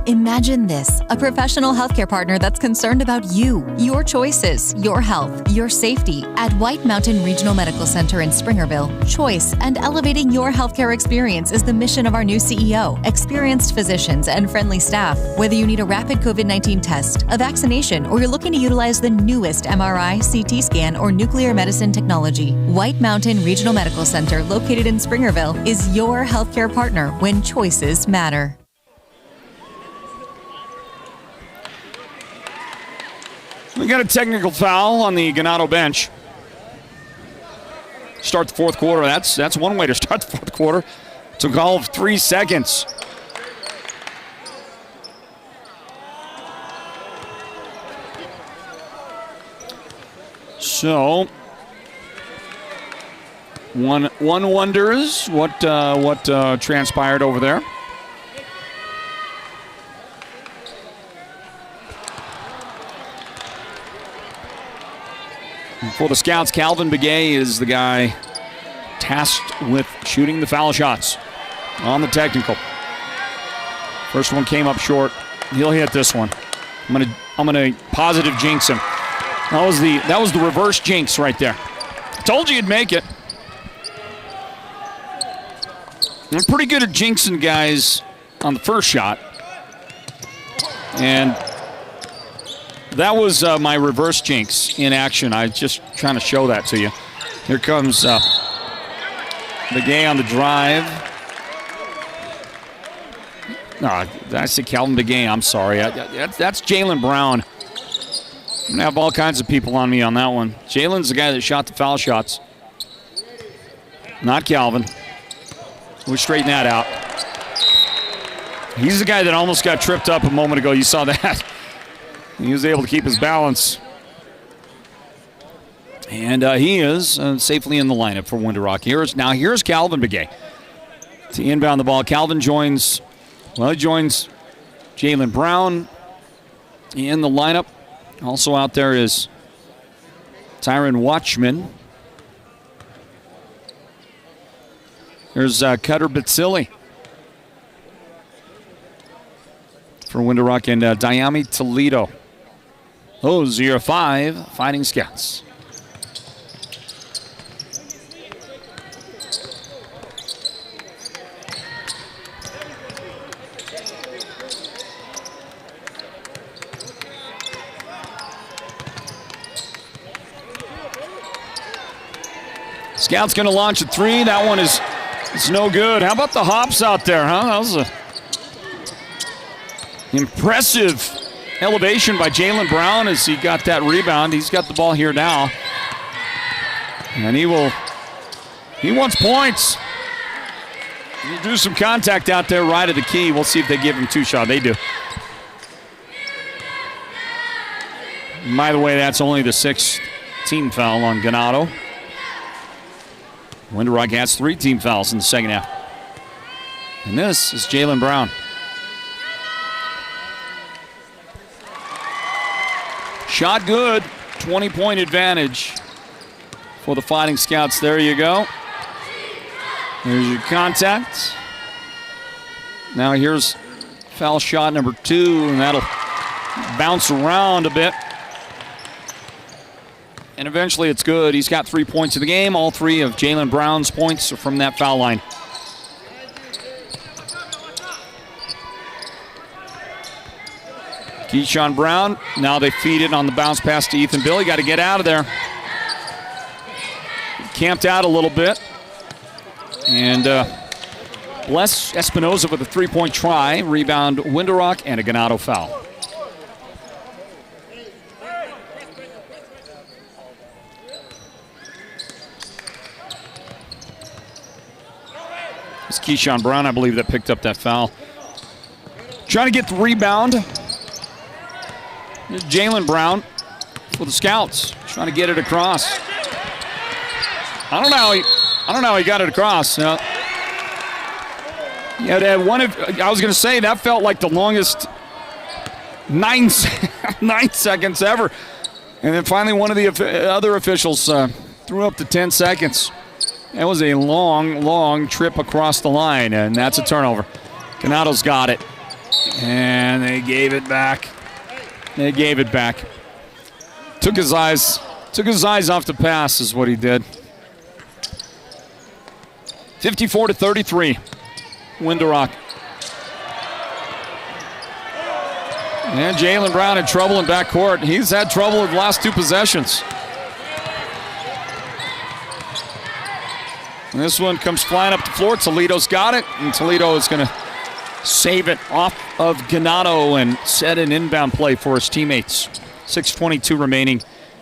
Imagine this, a professional healthcare partner that's concerned about you, your choices, your health, your safety. At White Mountain Regional Medical Center in Springerville, choice and elevating your healthcare experience is the mission of our new CEO. Experienced physicians and friendly staff. Whether you need a rapid COVID-19 test, a vaccination, or you're looking to utilize the newest MRI, CT scan, or nuclear medicine technology, White Mountain Regional Medical Center, located in Springerville, is your healthcare partner when choices matter. We got a technical foul on the Ganado bench. Start the fourth quarter. That's one way to start the fourth quarter. It's a call of 3 seconds. So one wonders what transpired over there. For the Scouts, Calvin Begay is the guy tasked with shooting the foul shots on the technical. First one came up short. He'll hit this one. I'm gonna positive jinx him. That was the reverse jinx right there. Told you he'd make it. I'm pretty good at jinxing guys on the first shot. And that was my reverse jinx in action. I was just trying to show that to you. Here comes Begay on the drive. No, I said Calvin Begay. I'm sorry. That's Jaylen Brown. I'm going to have all kinds of people on me on that one. Jalen's the guy that shot the foul shots. Not Calvin. We'll straighten that out. He's the guy that almost got tripped up a moment ago. You saw that. He was able to keep his balance. And he is safely in the lineup for Winter Rock. Here's Calvin Begay to inbound the ball. Calvin joins Jaylen Brown in the lineup. Also out there is Tyron Watchman. There's Cutter Batsili for Winter Rock and Diami Toledo. Those are your 5 Fighting Scouts. Scout's going to launch a 3. That one is no good. How about the hops out there, huh? That was a impressive elevation by Jaylen Brown as he got that rebound. He's got the ball here now. And he wants points. He drew some contact out there right at the key. We'll see if they give him 2-shot. They do. By the way, that's only the 6th team foul on Ganado. Winter Rock has 3 team fouls in the second half. And this is Jaylen Brown. Shot good. 20-point advantage for the Fighting Scouts. There you go. There's your contact. Now here's foul shot number 2, and that'll bounce around a bit. And eventually it's good. He's got 3 points in the game. All 3 of Jaylen Brown's points are from that foul line. Keyshawn Brown. Now they feed it on the bounce pass to Ethan Bill. He got to get out of there. Camped out a little bit. And Bless Espinoza with a 3-point try. Rebound Winter Rock and a Ganado foul. It's Keyshawn Brown, I believe, that picked up that foul. Trying to get the rebound. Jaylen Brown for the Scouts, trying to get it across. I don't know how he got it across. I was going to say that felt like the longest 9 seconds ever, and then finally one of the other officials threw up to 10 seconds. That was a long, long trip across the line, and that's a turnover. Ganado's got it, and they gave it back. Took his eyes off the pass is what he did. 54-33, Winter Rock. And Jaylen Brown in trouble in backcourt. He's had trouble with the last 2 possessions. And this one comes flying up the floor. Toledo's got it, and Toledo is going to save it off of Ganado and set an inbound play for his teammates. 6:22 remaining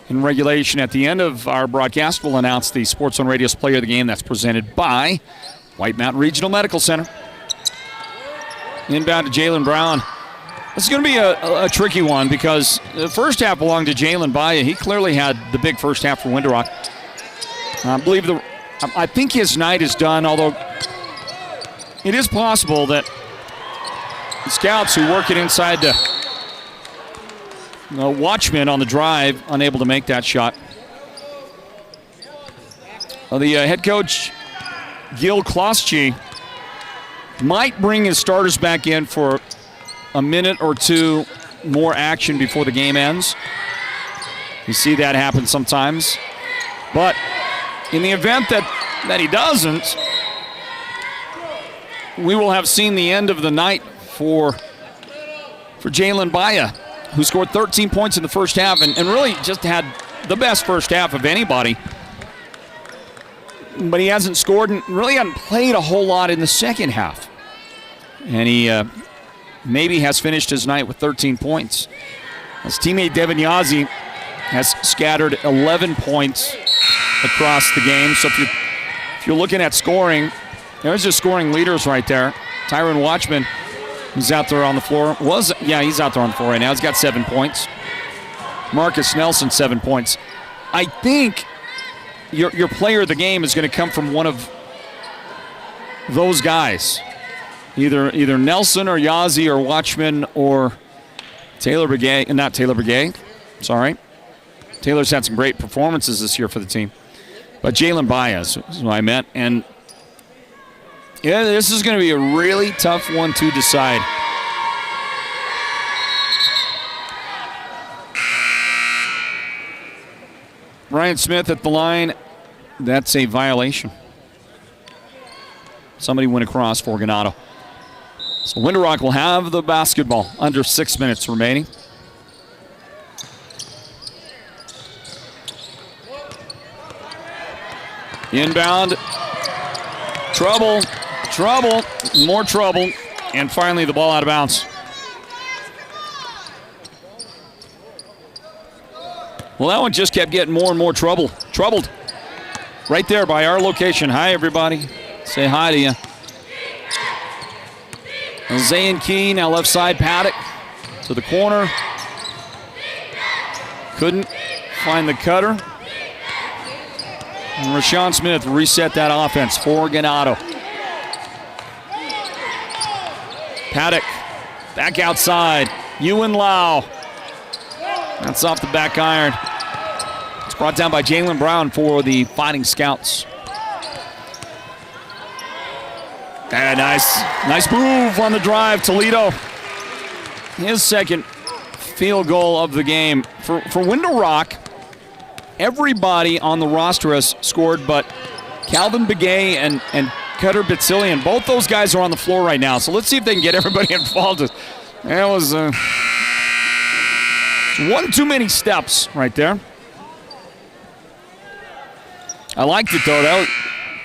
in regulation. At the end of our broadcast, we'll announce the Sports Zone Radio's player of the game. That's presented by White Mountain Regional Medical Center. Inbound to Jaylen Brown. This is going to be a tricky one because the first half belonged to Jalen Baya. He clearly had the big first half for Winter Rock. I think his night is done, although it is possible that the Scouts who work it inside the Watchman on the drive, unable to make that shot. The head coach, Gil Klosky, might bring his starters back in for a minute or two more action before the game ends. You see that happen sometimes. But in the event that he doesn't, we will have seen the end of the night for Jalen Baya, who scored 13 points in the first half and really just had the best first half of anybody. But he hasn't scored and really hasn't played a whole lot in the second half. And he maybe has finished his night with 13 points. His teammate Devin Yazzie has scattered 11 points across the game. So if you're looking at scoring, there's your scoring leaders right there. Tyron Watchman is out there on the floor. He's out there on the floor right now. He's got 7 points. Marcus Nelson, 7 points. I think your player of the game is going to come from one of those guys. Either Nelson or Yazzie or Watchman or Taylor Begay. Not Taylor Begay. Sorry. Taylor's had some great performances this year for the team. But Jalen Baez is what I meant. And yeah, this is going to be a really tough one to decide. Ryan Smith at the line. That's a violation. Somebody went across for Ganado. So Winter Rock will have the basketball. Under 6 minutes remaining. Inbound. Trouble. More trouble. And finally the ball out of bounds. Well, that one just kept getting more and more troubled. Right there by our location. Hi, everybody. Say hi to you. Zayn Key, now left side, Paddock to the corner. Couldn't find the cutter. And Rashawn Smith reset that offense for Ganado. Paddock back outside. Ewan Lau. That's off the back iron. It's brought down by Jalen Brown for the Fighting Scouts. And nice move on the drive. Toledo, his second field goal of the game. For Winter Rock, everybody on the roster has scored but Calvin Begay and Cutter Bitzillian. Both those guys are on the floor right now. So let's see if they can get everybody involved. That was one too many steps right there. I liked it, though.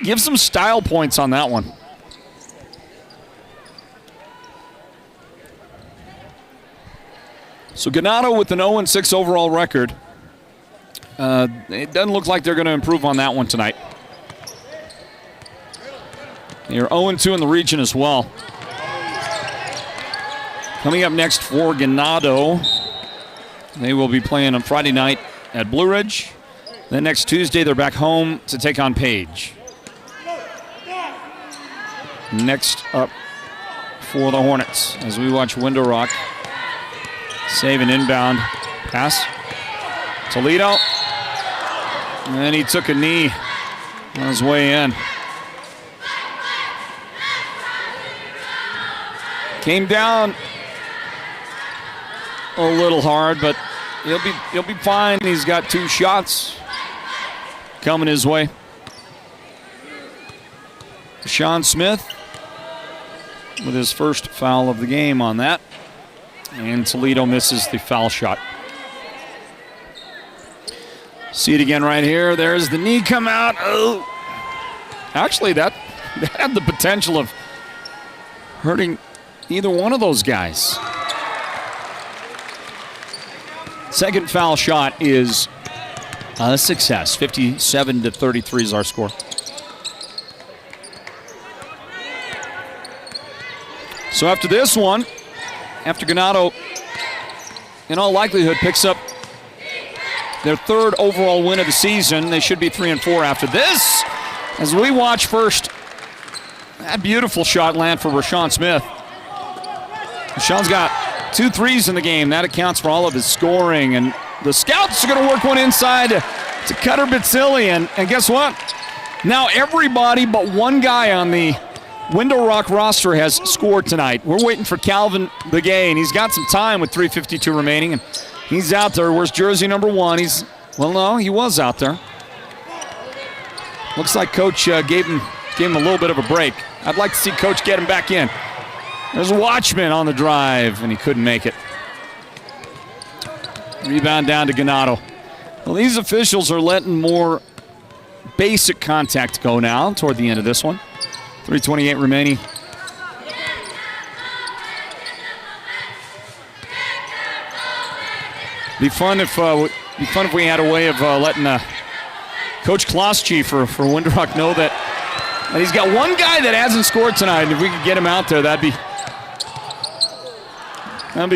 Give some style points on that one. So Ganado with an 0-6 overall record. It doesn't look like they're going to improve on that one tonight. They're 0-2 in the region as well. Coming up next for Ganado, they will be playing on Friday night at Blue Ridge. Then next Tuesday, they're back home to take on Page. Next up for the Hornets, as we watch Window Rock save an inbound pass. Toledo. And he took a knee on his way in. Came down a little hard, but he'll be fine. He's got 2 shots coming his way. Sean Smith with his first foul of the game on that. And Toledo misses the foul shot. See it again right here. There's the knee come out. Oh. Actually, that had the potential of hurting either one of those guys. Second foul shot is a success. 57-33 is our score. So after this one, after Ganado, in all likelihood, picks up their 3rd overall win of the season, they should be 3-4 after this. As we watch first, that beautiful shot land for Rashawn Smith. Rashawn's got 2 threes in the game. That accounts for all of his scoring. And the Scouts are going to work one inside to Cutter Bitzillian. And guess what? Now everybody but one guy on the Window Rock roster has scored tonight. We're waiting for Calvin Begay, and he's got some time with 3:52 remaining, and he's out there. Where's jersey number 1? No, he was out there. Looks like Coach gave him a little bit of a break. I'd like to see Coach get him back in. There's a Watchman on the drive, and he couldn't make it. Rebound down to Ganado. Well, these officials are letting more basic contact go now toward the end of this one. 3:28 remaining. Be fun if we had a way of letting Coach Klosky for Windrock know that he's got one guy that hasn't scored tonight, and if we could get him out there, that'd be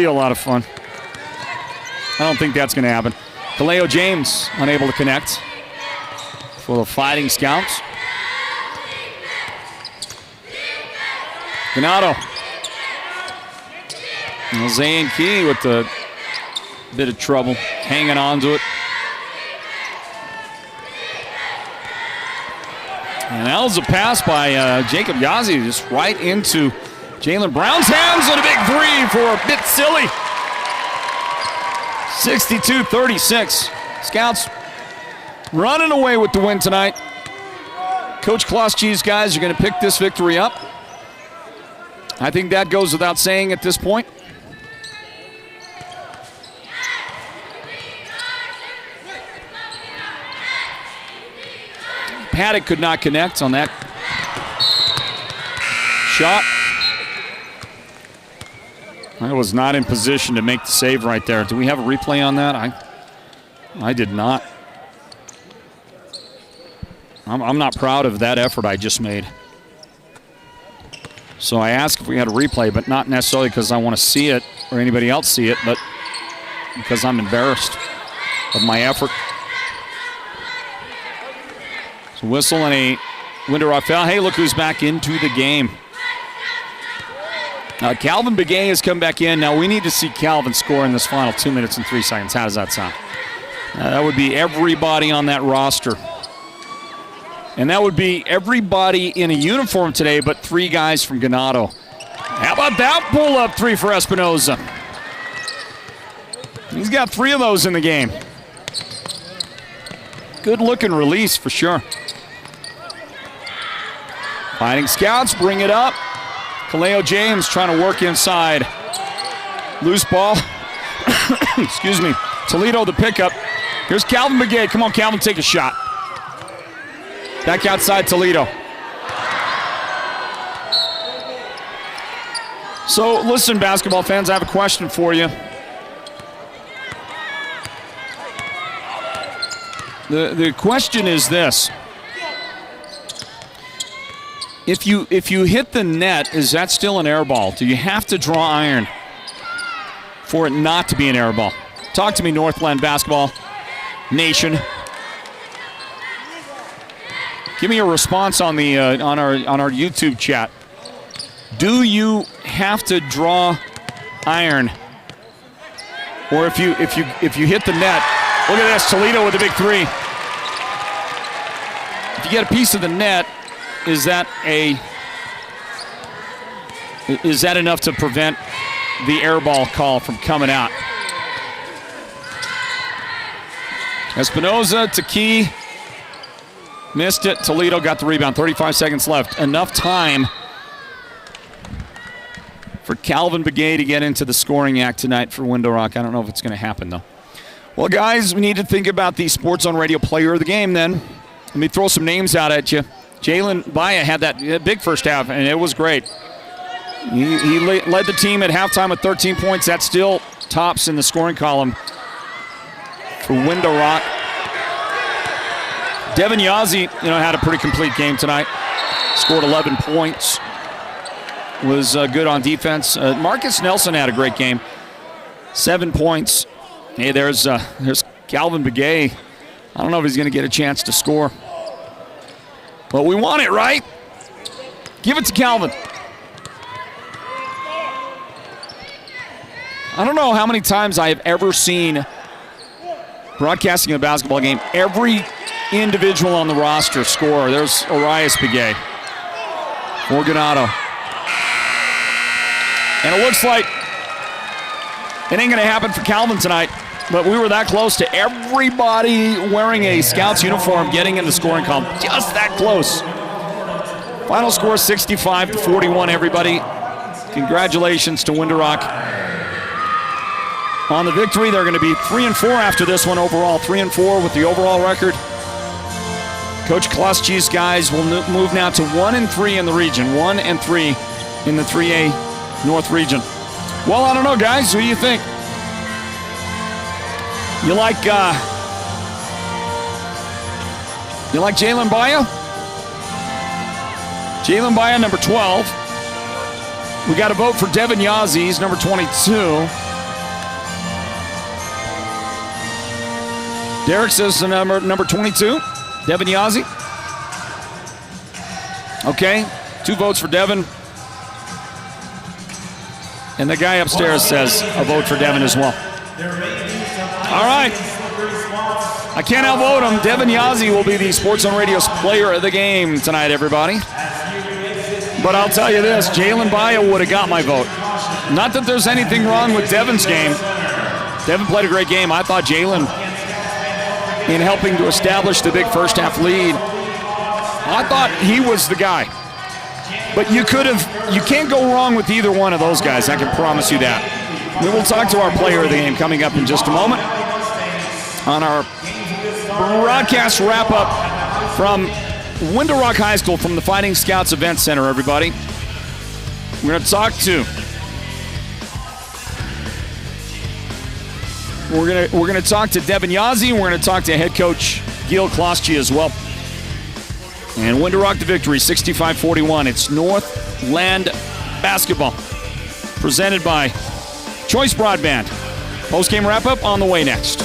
a lot of fun. I don't think that's going to happen. Kaleo James unable to connect for the Fighting Scouts. Ganado. Zayn Key with a bit of trouble hanging on to it. And that was a pass by Jacob Yazzie just right into Jalen Brown's hands, and a big three for Bitsilli. 62-36. Scouts running away with the win tonight. Coach Klosky's guys are going to pick this victory up. I think that goes without saying at this point. Paddock could not connect on that shot. I was not in position to make the save right there. Do we have a replay on that? I did not. I'm not proud of that effort I just made. So I asked if we had a replay, but not necessarily because I want to see it or anybody else see it, but because I'm embarrassed of my effort. So whistle and a Window Rock foul. Hey, look who's back into the game. Calvin Begay has come back in. Now we need to see Calvin score in this final 2 minutes and 3 seconds. How does that sound? That would be everybody on that roster. And that would be everybody in a uniform today, but 3 guys from Ganado. How about that pull-up 3 for Espinoza? He's got 3 of those in the game. Good-looking release for sure. Fighting Scouts bring it up. Kaleo James trying to work inside. Loose ball. Excuse me. Toledo the pickup. Here's Calvin Begay. Come on, Calvin, take a shot. Back outside Toledo. So, listen, basketball fans, I have a question for you. The question is this. If you hit the net, is that still an air ball? Do you have to draw iron for it not to be an air ball? Talk to me, Northland basketball nation. Give me a response on the on our YouTube chat. Do you have to draw iron, or if you hit the net? Look at this, Toledo with a big 3. If you get a piece of the net, is that enough to prevent the air ball call from coming out? Espinoza to Key. Missed it. Toledo got the rebound. 35 seconds left. Enough time for Calvin Begay to get into the scoring act tonight for Window Rock. I don't know if it's going to happen, though. Well, guys, we need to think about the Sports on Radio player of the game then. Let me throw some names out at you. Jalen Baya had that big first half, and it was great. He led the team at halftime with 13 points. That still tops in the scoring column for Window Rock. Devin Yazzie, had a pretty complete game tonight. Scored 11 points. Was good on defense. Marcus Nelson had a great game. 7 points. Hey, there's Calvin Begay. I don't know if he's going to get a chance to score. But we want it, right? Give it to Calvin. I don't know how many times I have ever seen broadcasting a basketball game, every individual on the roster score. There's Arias Begay. for Ganado. And it looks like it ain't going to happen for Calvin tonight, but we were that close to everybody wearing a Scouts uniform getting in the scoring column. Just that close. Final score 65-41, everybody. Congratulations to Window Rock on the victory. They're going to be 3-4 after this one overall. 3-4 with the overall record. Coach Klosch's guys will move now to 1-3 in the region. 1-3 in the 3A North region. Well, I don't know, guys. Who do you think? You like Jalen Baya? Jalen Baya, number 12. We got a vote for Devin Yazzie. He's number 22. Derek says the number 22. Devin Yazzie. Okay, 2 votes for Devin. And the guy upstairs says a vote for Devin as well. All right. I can't outvote him. Devin Yazzie will be the Sports Zone Radio's player of the game tonight, everybody. But I'll tell you this, Jalen Baya would have got my vote. Not that there's anything wrong with Devin's game. Devin played a great game. I thought Jalen, in helping to establish the big first half lead, I thought he was the guy. But you can't go wrong with either one of those guys. I can promise you that. We will talk to our player of the game coming up in just a moment on our broadcast wrap-up from Window Rock High School from the Fighting Scouts Event Center, everybody. We're going to talk to We're going to talk to Devin Yazzie, and we're going to talk to head coach Gil Klosky as well. And Window Rock the victory, 65-41. It's Northland basketball, presented by Choice Broadband. Post-game wrap-up on the way next.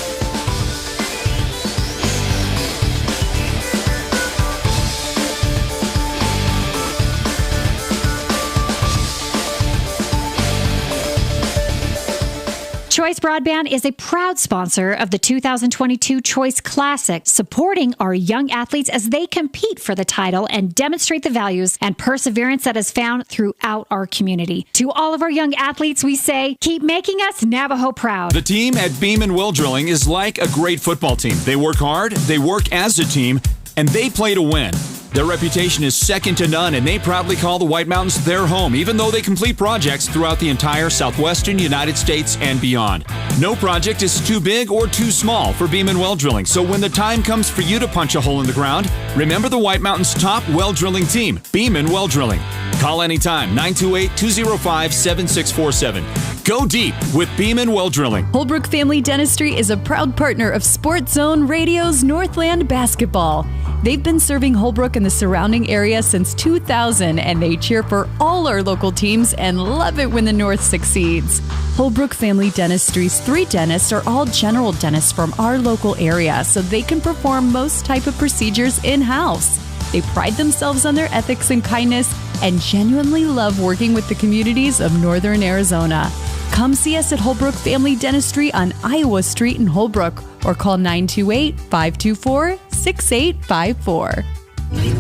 Choice Broadband is a proud sponsor of the 2022 Choice Classic, supporting our young athletes as they compete for the title and demonstrate the values and perseverance that is found throughout our community. To all of our young athletes, we say, keep making us Navajo proud. The team at Beam & Will Drilling is like a great football team. They work hard, they work as a team, and they play to win. Their reputation is second to none, and they proudly call the White Mountains their home, even though they complete projects throughout the entire southwestern United States and beyond. No project is too big or too small for Beam & Well Drilling, so when the time comes for you to punch a hole in the ground, remember the White Mountains' top well drilling team, Beam & Well Drilling. Call anytime, 928-205-7647. Go deep with Beam & Well Drilling. Holbrook Family Dentistry is a proud partner of Sports Zone Radio's Northland Basketball. They've been serving Holbrook and the surrounding area since 2000, and they cheer for all our local teams and love it when the North succeeds. Holbrook Family Dentistry's 3 dentists are all general dentists from our local area, so they can perform most type of procedures in-house. They pride themselves on their ethics and kindness and genuinely love working with the communities of Northern Arizona. Come see us at Holbrook Family Dentistry on Iowa Street in Holbrook, or call 928-524-6854.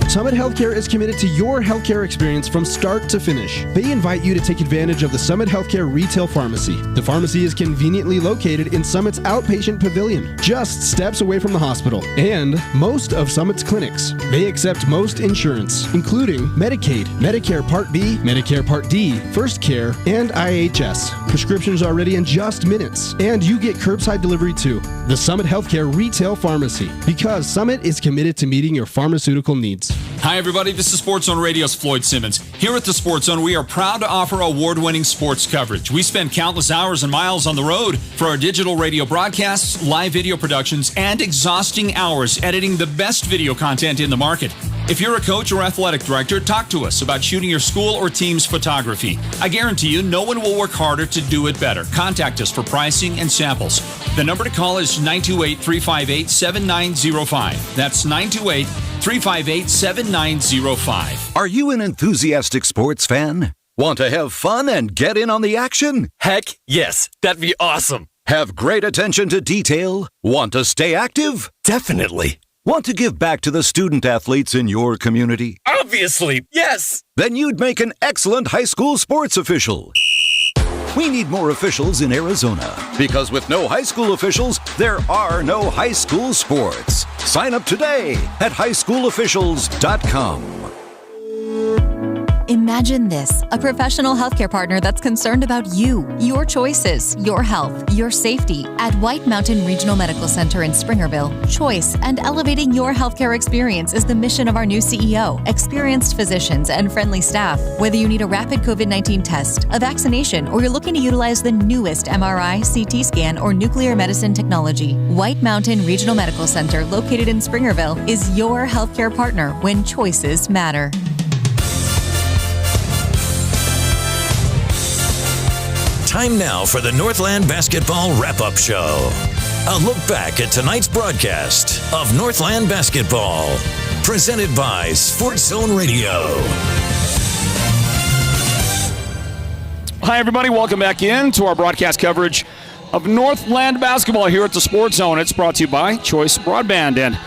Summit Healthcare is committed to your healthcare experience from start to finish. They invite you to take advantage of the Summit Healthcare Retail Pharmacy. The pharmacy is conveniently located in Summit's outpatient pavilion, just steps away from the hospital, and most of Summit's clinics. They accept most insurance, including Medicaid, Medicare Part B, Medicare Part D, First Care, and IHS. Prescriptions are ready in just minutes, and you get curbside delivery too. The Summit Healthcare Retail Pharmacy, because Summit is committed to meeting your pharmaceutical needs. Hi, everybody. This is Sports Zone Radio's Floyd Simmons. Here at the Sports Zone, we are proud to offer award-winning sports coverage. We spend countless hours and miles on the road for our digital radio broadcasts, live video productions, and exhausting hours editing the best video content in the market. If you're a coach or athletic director, talk to us about shooting your school or team's photography. I guarantee you, no one will work harder to do it better. Contact us for pricing and samples. The number to call is 928-358-7905. That's 928-358-7905. Are you an enthusiastic sports fan? Want to have fun and get in on the action? Heck, yes. That'd be awesome. Have great attention to detail? Want to stay active? Definitely. Want to give back to the student athletes in your community? Obviously, yes. Then you'd make an excellent high school sports official. We need more officials in Arizona because with no high school officials, there are no high school sports. Sign up today at highschoolofficials.com. Imagine this, a professional healthcare partner that's concerned about you, your choices, your health, your safety. At White Mountain Regional Medical Center in Springerville, choice and elevating your healthcare experience is the mission of our new CEO. Experienced physicians and friendly staff. Whether you need a rapid COVID-19 test, a vaccination, or you're looking to utilize the newest MRI, CT scan, or nuclear medicine technology, White Mountain Regional Medical Center, located in Springerville, is your healthcare partner when choices matter. Time now for the Northland Basketball Wrap-Up Show. A look back at tonight's broadcast of Northland Basketball. Presented by Sports Zone Radio. Hi, everybody. Welcome back in to our broadcast coverage of Northland Basketball here at the Sports Zone. It's brought to you by Choice Broadband, and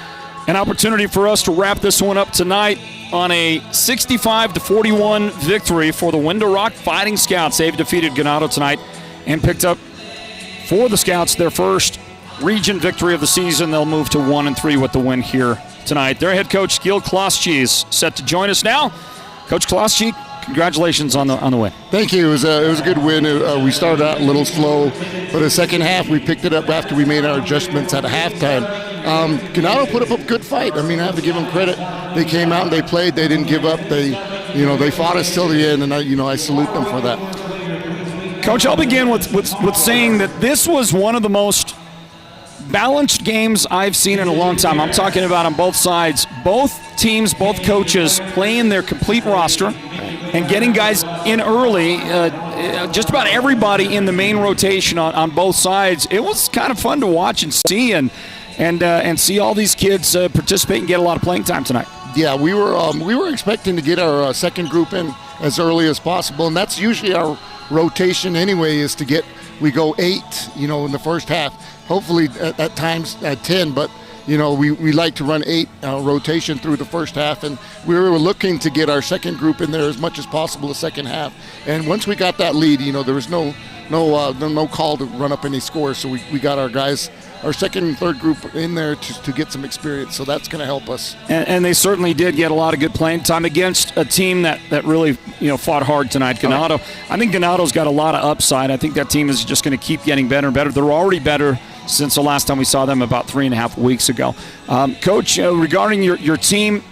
an opportunity for us to wrap this one up tonight on a 65-41 victory for the Window Rock Fighting Scouts. They've defeated Ganado tonight and picked up for the Scouts their first region victory of the season. They'll move to 1-3 with the win here tonight. Their head coach, Gil Klosky, is set to join us now. Coach Klosky, congratulations on the win. Thank you. It was a good win. We started out a little slow, but the second half we picked it up after we made our adjustments at halftime. Ganado put up a good fight. I mean, I have to give them credit. They came out and they played. They didn't give up. They fought us till the end, and I salute them for that. Coach, I'll begin with saying that this was one of the most balanced games I've seen in a long time. I'm talking about on both sides. Both teams, both coaches playing their complete roster and getting guys in early. Just about everybody in the main rotation on both sides. It was kind of fun to watch and see, and see all these kids participate and get a lot of playing time tonight. Yeah, we were expecting to get our second group in as early as possible, and that's usually our rotation anyway. Is we go 8, in the first half. Hopefully at times at 10, but we like to run 8 rotation through the first half, and we were looking to get our second group in there as much as possible the second half. And once we got that lead, there was no call to run up any scores, so we got our guys, our second and third group in there to get some experience, so that's going to help us. And they certainly did get a lot of good playing time against a team that really fought hard tonight, Ganado. I think Ganado's got a lot of upside. I think that team is just going to keep getting better and better. They're already better since the last time we saw them about 3.5 weeks ago. Coach, regarding your team,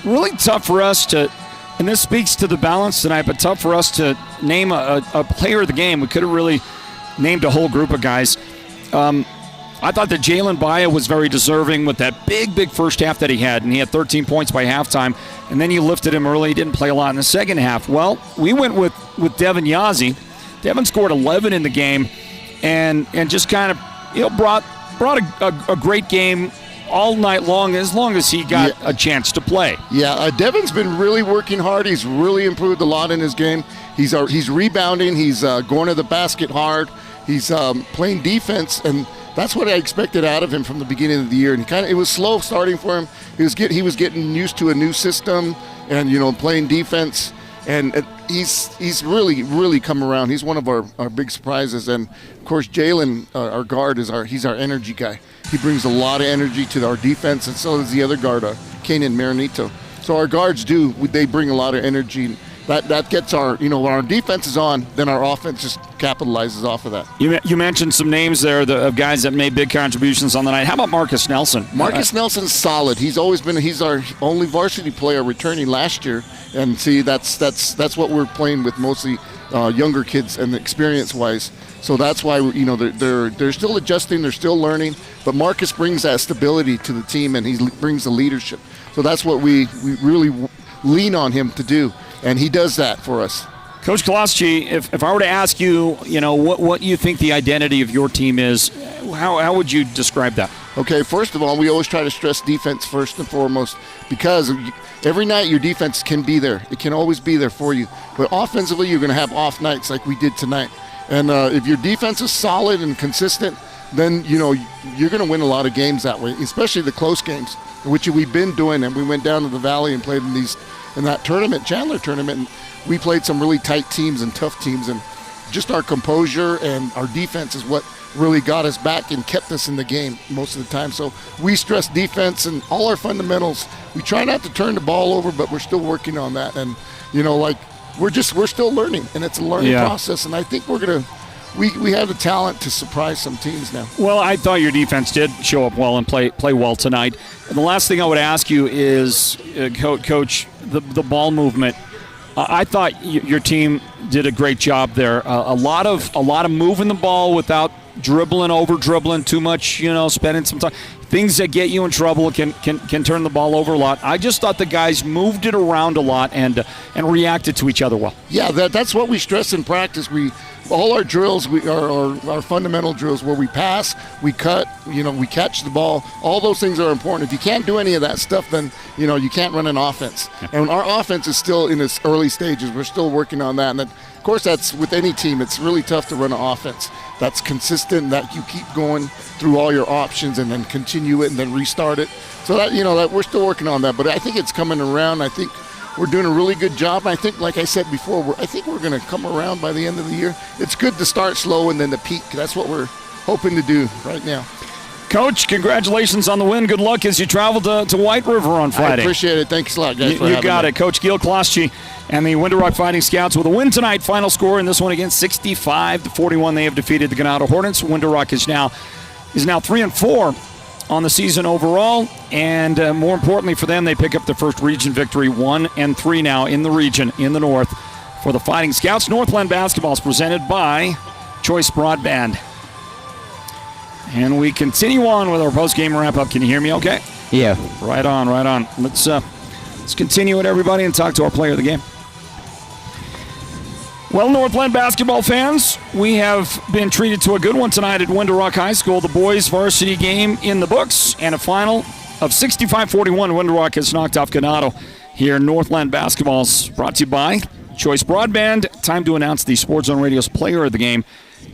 really tough for us to, and this speaks to the balance tonight, but tough for us to name a player of the game. We could have really named a whole group of guys. I thought that Jalen Baya was very deserving with that big first half that he had, and he had 13 points by halftime, and then you lifted him early. He didn't play a lot in the second half. Well, we went with Devin Yazzie. Devin scored 11 in the game and just kind of brought a great game all night long as he got a chance to play. Yeah, Devin's been really working hard. He's really improved a lot in his game. He's rebounding. He's going to the basket hard. He's playing defense, and that's what I expected out of him from the beginning of the year. And it was slow starting for him. He was getting used to a new system and playing defense. And he's really come around. He's one of our big surprises. And of course, Jalen, our guard, he's our energy guy. He brings a lot of energy to our defense, and so does the other guard, Kanan Marinito. So our guards they bring a lot of energy. That gets when our defense is on, then our offense just capitalizes off of that. You mentioned some names there of guys that made big contributions on the night. How about Marcus Nelson? Marcus Nelson's solid. He's our only varsity player returning last year, and see that's what we're playing with, mostly younger kids and experience-wise. So that's why they're still adjusting, they're still learning. But Marcus brings that stability to the team, and he brings the leadership. So that's what we really lean on him to do. And he does that for us. Coach Klosky, if I were to ask you, what you think the identity of your team is, how would you describe that? Okay, first of all, we always try to stress defense first and foremost, because every night your defense can be there. It can always be there for you. But offensively, you're going to have off nights like we did tonight. And if your defense is solid and consistent, then you're going to win a lot of games that way, especially the close games, which we've been doing. And we went down to the Valley and played in that tournament, Chandler tournament, and we played some really tight teams and tough teams. And just our composure and our defense is what really got us back and kept us in the game most of the time. So we stress defense and all our fundamentals. We try not to turn the ball over, but we're still working on that. And we're still learning, and it's a learning process. And I think we have the talent to surprise some teams now. Well, I thought your defense did show up well and play well tonight. And the last thing I would ask you is, Coach, the ball movement. I thought your team did a great job there. A lot of moving the ball without dribbling too much. Spending some time. Things that get you in trouble can turn the ball over a lot. I just thought the guys moved it around a lot and reacted to each other well. Yeah, that's what we stress in practice. All our drills, our fundamental drills, where we pass, we cut, we catch the ball. All those things are important. If you can't do any of that stuff, then you can't run an offense. And our offense is still in its early stages. We're still working on that. And then, of course, that's with any team. It's really tough to run an offense that's consistent, that you keep going through all your options and then continue it and then restart it. So that we're still working on that. But I think it's coming around. I think we're doing a really good job. I think, like I said before, I think we're going to come around by the end of the year. It's good to start slow and then to peak. That's what we're hoping to do right now. Coach, congratulations on the win. Good luck as you travel to White River on Friday. I appreciate it. Thanks a lot, guys, for having me. You got it. Coach Gil Klosky and the Window Rock Fighting Scouts with a win tonight. Final score in this one again, 65-41. They have defeated the Ganado Hornets. Window Rock is now 3-4 on the season overall, and more importantly for them, they pick up their first region victory, 1-3 now in the region in the north for the Fighting Scouts. Northland basketball is presented by Choice Broadband. And we continue on with our post-game wrap-up. Can you hear me okay? Yeah. Right on. Let's continue it, everybody, and talk to our player of the game. Well, Northland basketball fans, we have been treated to a good one tonight at Window Rock High School. The boys' varsity game in the books, and a final of 65-41. Window Rock has knocked off Ganado here. Northland basketball is brought to you by Choice Broadband. Time to announce the Sports Zone Radio's player of the game,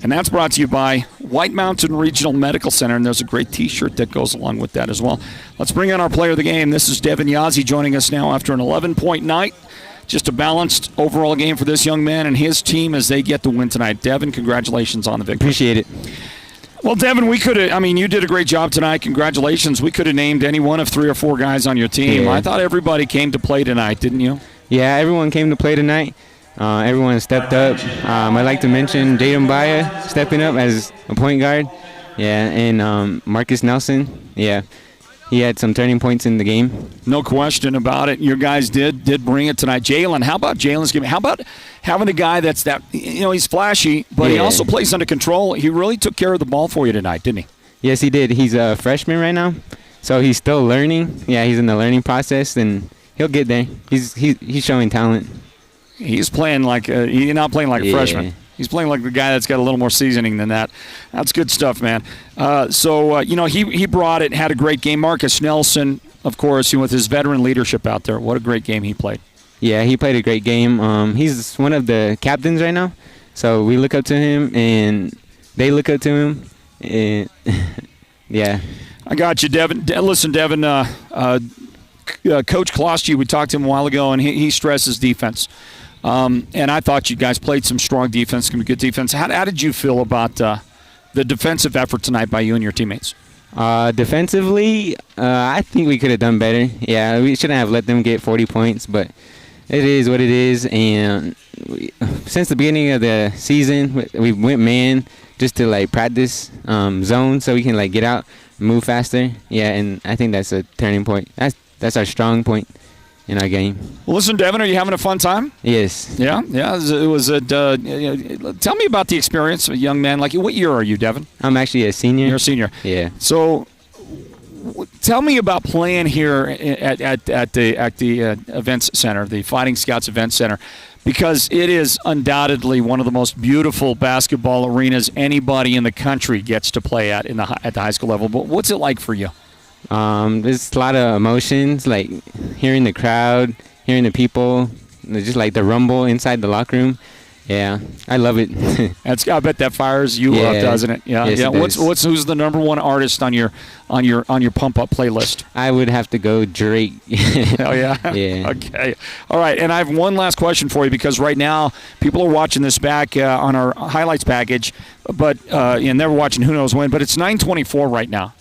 and that's brought to you by White Mountain Regional Medical Center, and there's a great T-shirt that goes along with that as well. Let's bring in our player of the game. This is Devin Yazzie joining us now after an 11-point night. Just a balanced overall game for this young man and his team as they get the win tonight. Devin, congratulations on the victory. Appreciate it. Well, Devin, you did a great job tonight. Congratulations. We could have named any one of 3 or 4 guys on your team. Yeah. I thought everybody came to play tonight, didn't you? Yeah, everyone came to play tonight. Everyone stepped up. I'd like to mention Jaden Baya stepping up as a point guard. Yeah, and Marcus Nelson. Yeah. He had some turning points in the game. No question about it. Your guys did bring it tonight. Jalen, how about Jalen's game? How about having a guy that's he's flashy, but he also plays under control. He really took care of the ball for you tonight, didn't he? Yes, he did. He's a freshman right now, so he's still learning. Yeah, he's in the learning process, and he'll get there. He's showing talent. He's playing he's not playing like a freshman. He's playing like the guy that's got a little more seasoning than that. That's good stuff, man. He brought it, had a great game. Marcus Nelson, of course, with his veteran leadership out there. What a great game he played. Yeah, he played a great game. He's one of the captains right now, so we look up to him, and they look up to him. And yeah. I got you, Devin. Listen, Devin, Coach Klosky, we talked to him a while ago, and he stresses defense. And I thought you guys played some strong defense, some good defense. How did you feel about the defensive effort tonight by you and your teammates? Defensively, I think we could have done better. Yeah, we shouldn't have let them get 40 points, but it is what it is. And since the beginning of the season, we went man just to practice zone so we can get out, move faster. Yeah, and I think that's a turning point. That's our strong point in our game. Well, listen, Devin, are you having a fun time? Yes. Yeah. It was tell me about the experience of a young man like you. What year are you, Devin? I'm actually a senior. You're a senior. Yeah. So, tell me about playing here at the events center, the Fighting Scouts Events Center, because it is undoubtedly one of the most beautiful basketball arenas anybody in the country gets to play at at the high school level. But what's it like for you? There's a lot of emotions, hearing the crowd, hearing the people, just the rumble inside the locker room. Yeah, I love it. I bet that fires you up, doesn't it? Yeah, yes, yeah. It does. Who's the number one artist on your pump up playlist? I would have to go Drake. Oh yeah. Yeah. Okay. All right. And I have one last question for you, because right now people are watching this back on our highlights package, but and they're watching who knows when. But it's 9:24 right now.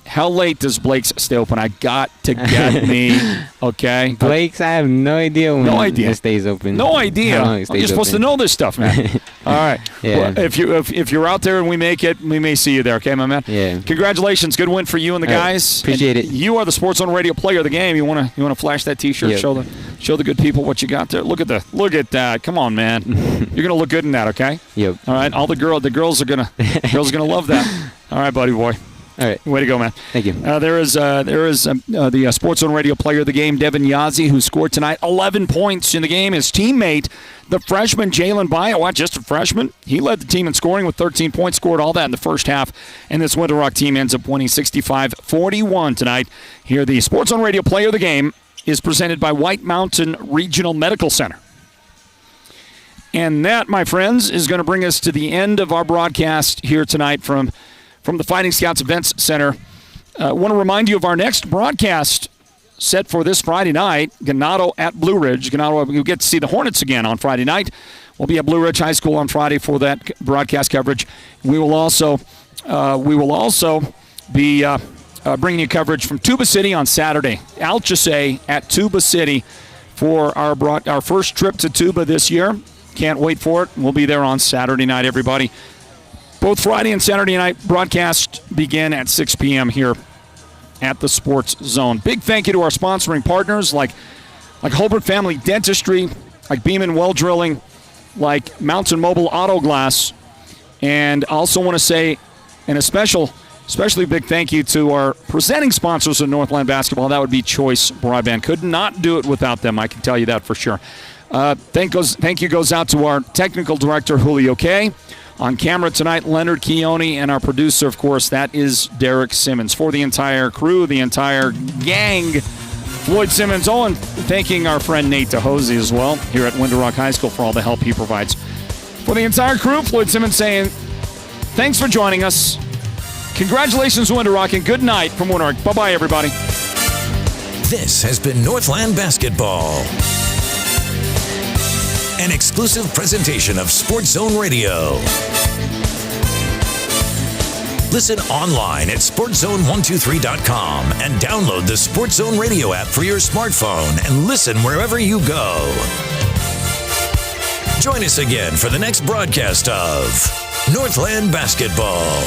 How late does Blake's stay open? I got to get me. Okay. Blake's, I have no idea when it stays open. No idea. How long it stays You're supposed to know this stuff, man. All right. Yeah. Well, if you're out there and we make it, we may see you there. Okay, my man. Yeah. Congratulations. Good win for you and the guys. Appreciate it. You are the Sports Zone Radio Player of the game. You want to flash that T-shirt? Yep. Show the good people what you got there. Look at that. Come on, man. You're gonna look good in that. Okay. Yep. All right. All the girls are gonna love that. All right, buddy boy. All right. Way to go, man. Thank you. There is the Sports Zone Radio Player of the Game, Devin Yazzie, who scored tonight 11 points in the game. His teammate, the freshman Jalen Byatt, just a freshman, he led the team in scoring with 13 points, scored all that in the first half, and this Winter Rock team ends up winning 65-41 tonight. Here, the Sports Zone Radio Player of the Game is presented by White Mountain Regional Medical Center. And that, my friends, is going to bring us to the end of our broadcast here tonight from the Fighting Scouts Events Center. I want to remind you of our next broadcast set for this Friday night, Ganado at Blue Ridge. Ganado, you'll get to see the Hornets again on Friday night. We'll be at Blue Ridge High School on Friday for that broadcast coverage. We will also be bringing you coverage from Tuba City on Saturday. Alchese at Tuba City for our first trip to Tuba this year. Can't wait for it. We'll be there on Saturday night, everybody. Both Friday and Saturday night broadcasts begin at 6 p.m. here at the Sports Zone. Big thank you to our sponsoring partners like Holbrook Family Dentistry, like Beeman Well Drilling, like Mountain Mobile Auto Glass, and I also want to say especially big thank you to our presenting sponsors of Northland Basketball. That would be Choice Broadband. Could not do it without them. I can tell you that for sure. Thank you goes out to our technical director, Julio K. On camera tonight, Leonard Keone, and our producer, of course, that is Derek Simmons. For the entire crew, the entire gang, Floyd Simmons. Oh, and thanking our friend Nate DeHosey as well here at Winter Rock High School for all the help he provides. For the entire crew, Floyd Simmons saying, thanks for joining us. Congratulations, Winter Rock, and good night from Winter Rock. Bye-bye, everybody. This has been Northland Basketball, an exclusive presentation of Sports Zone Radio. Listen online at sportszone123.com and download the Sports Zone Radio app for your smartphone and listen wherever you go. Join us again for the next broadcast of Northland Basketball.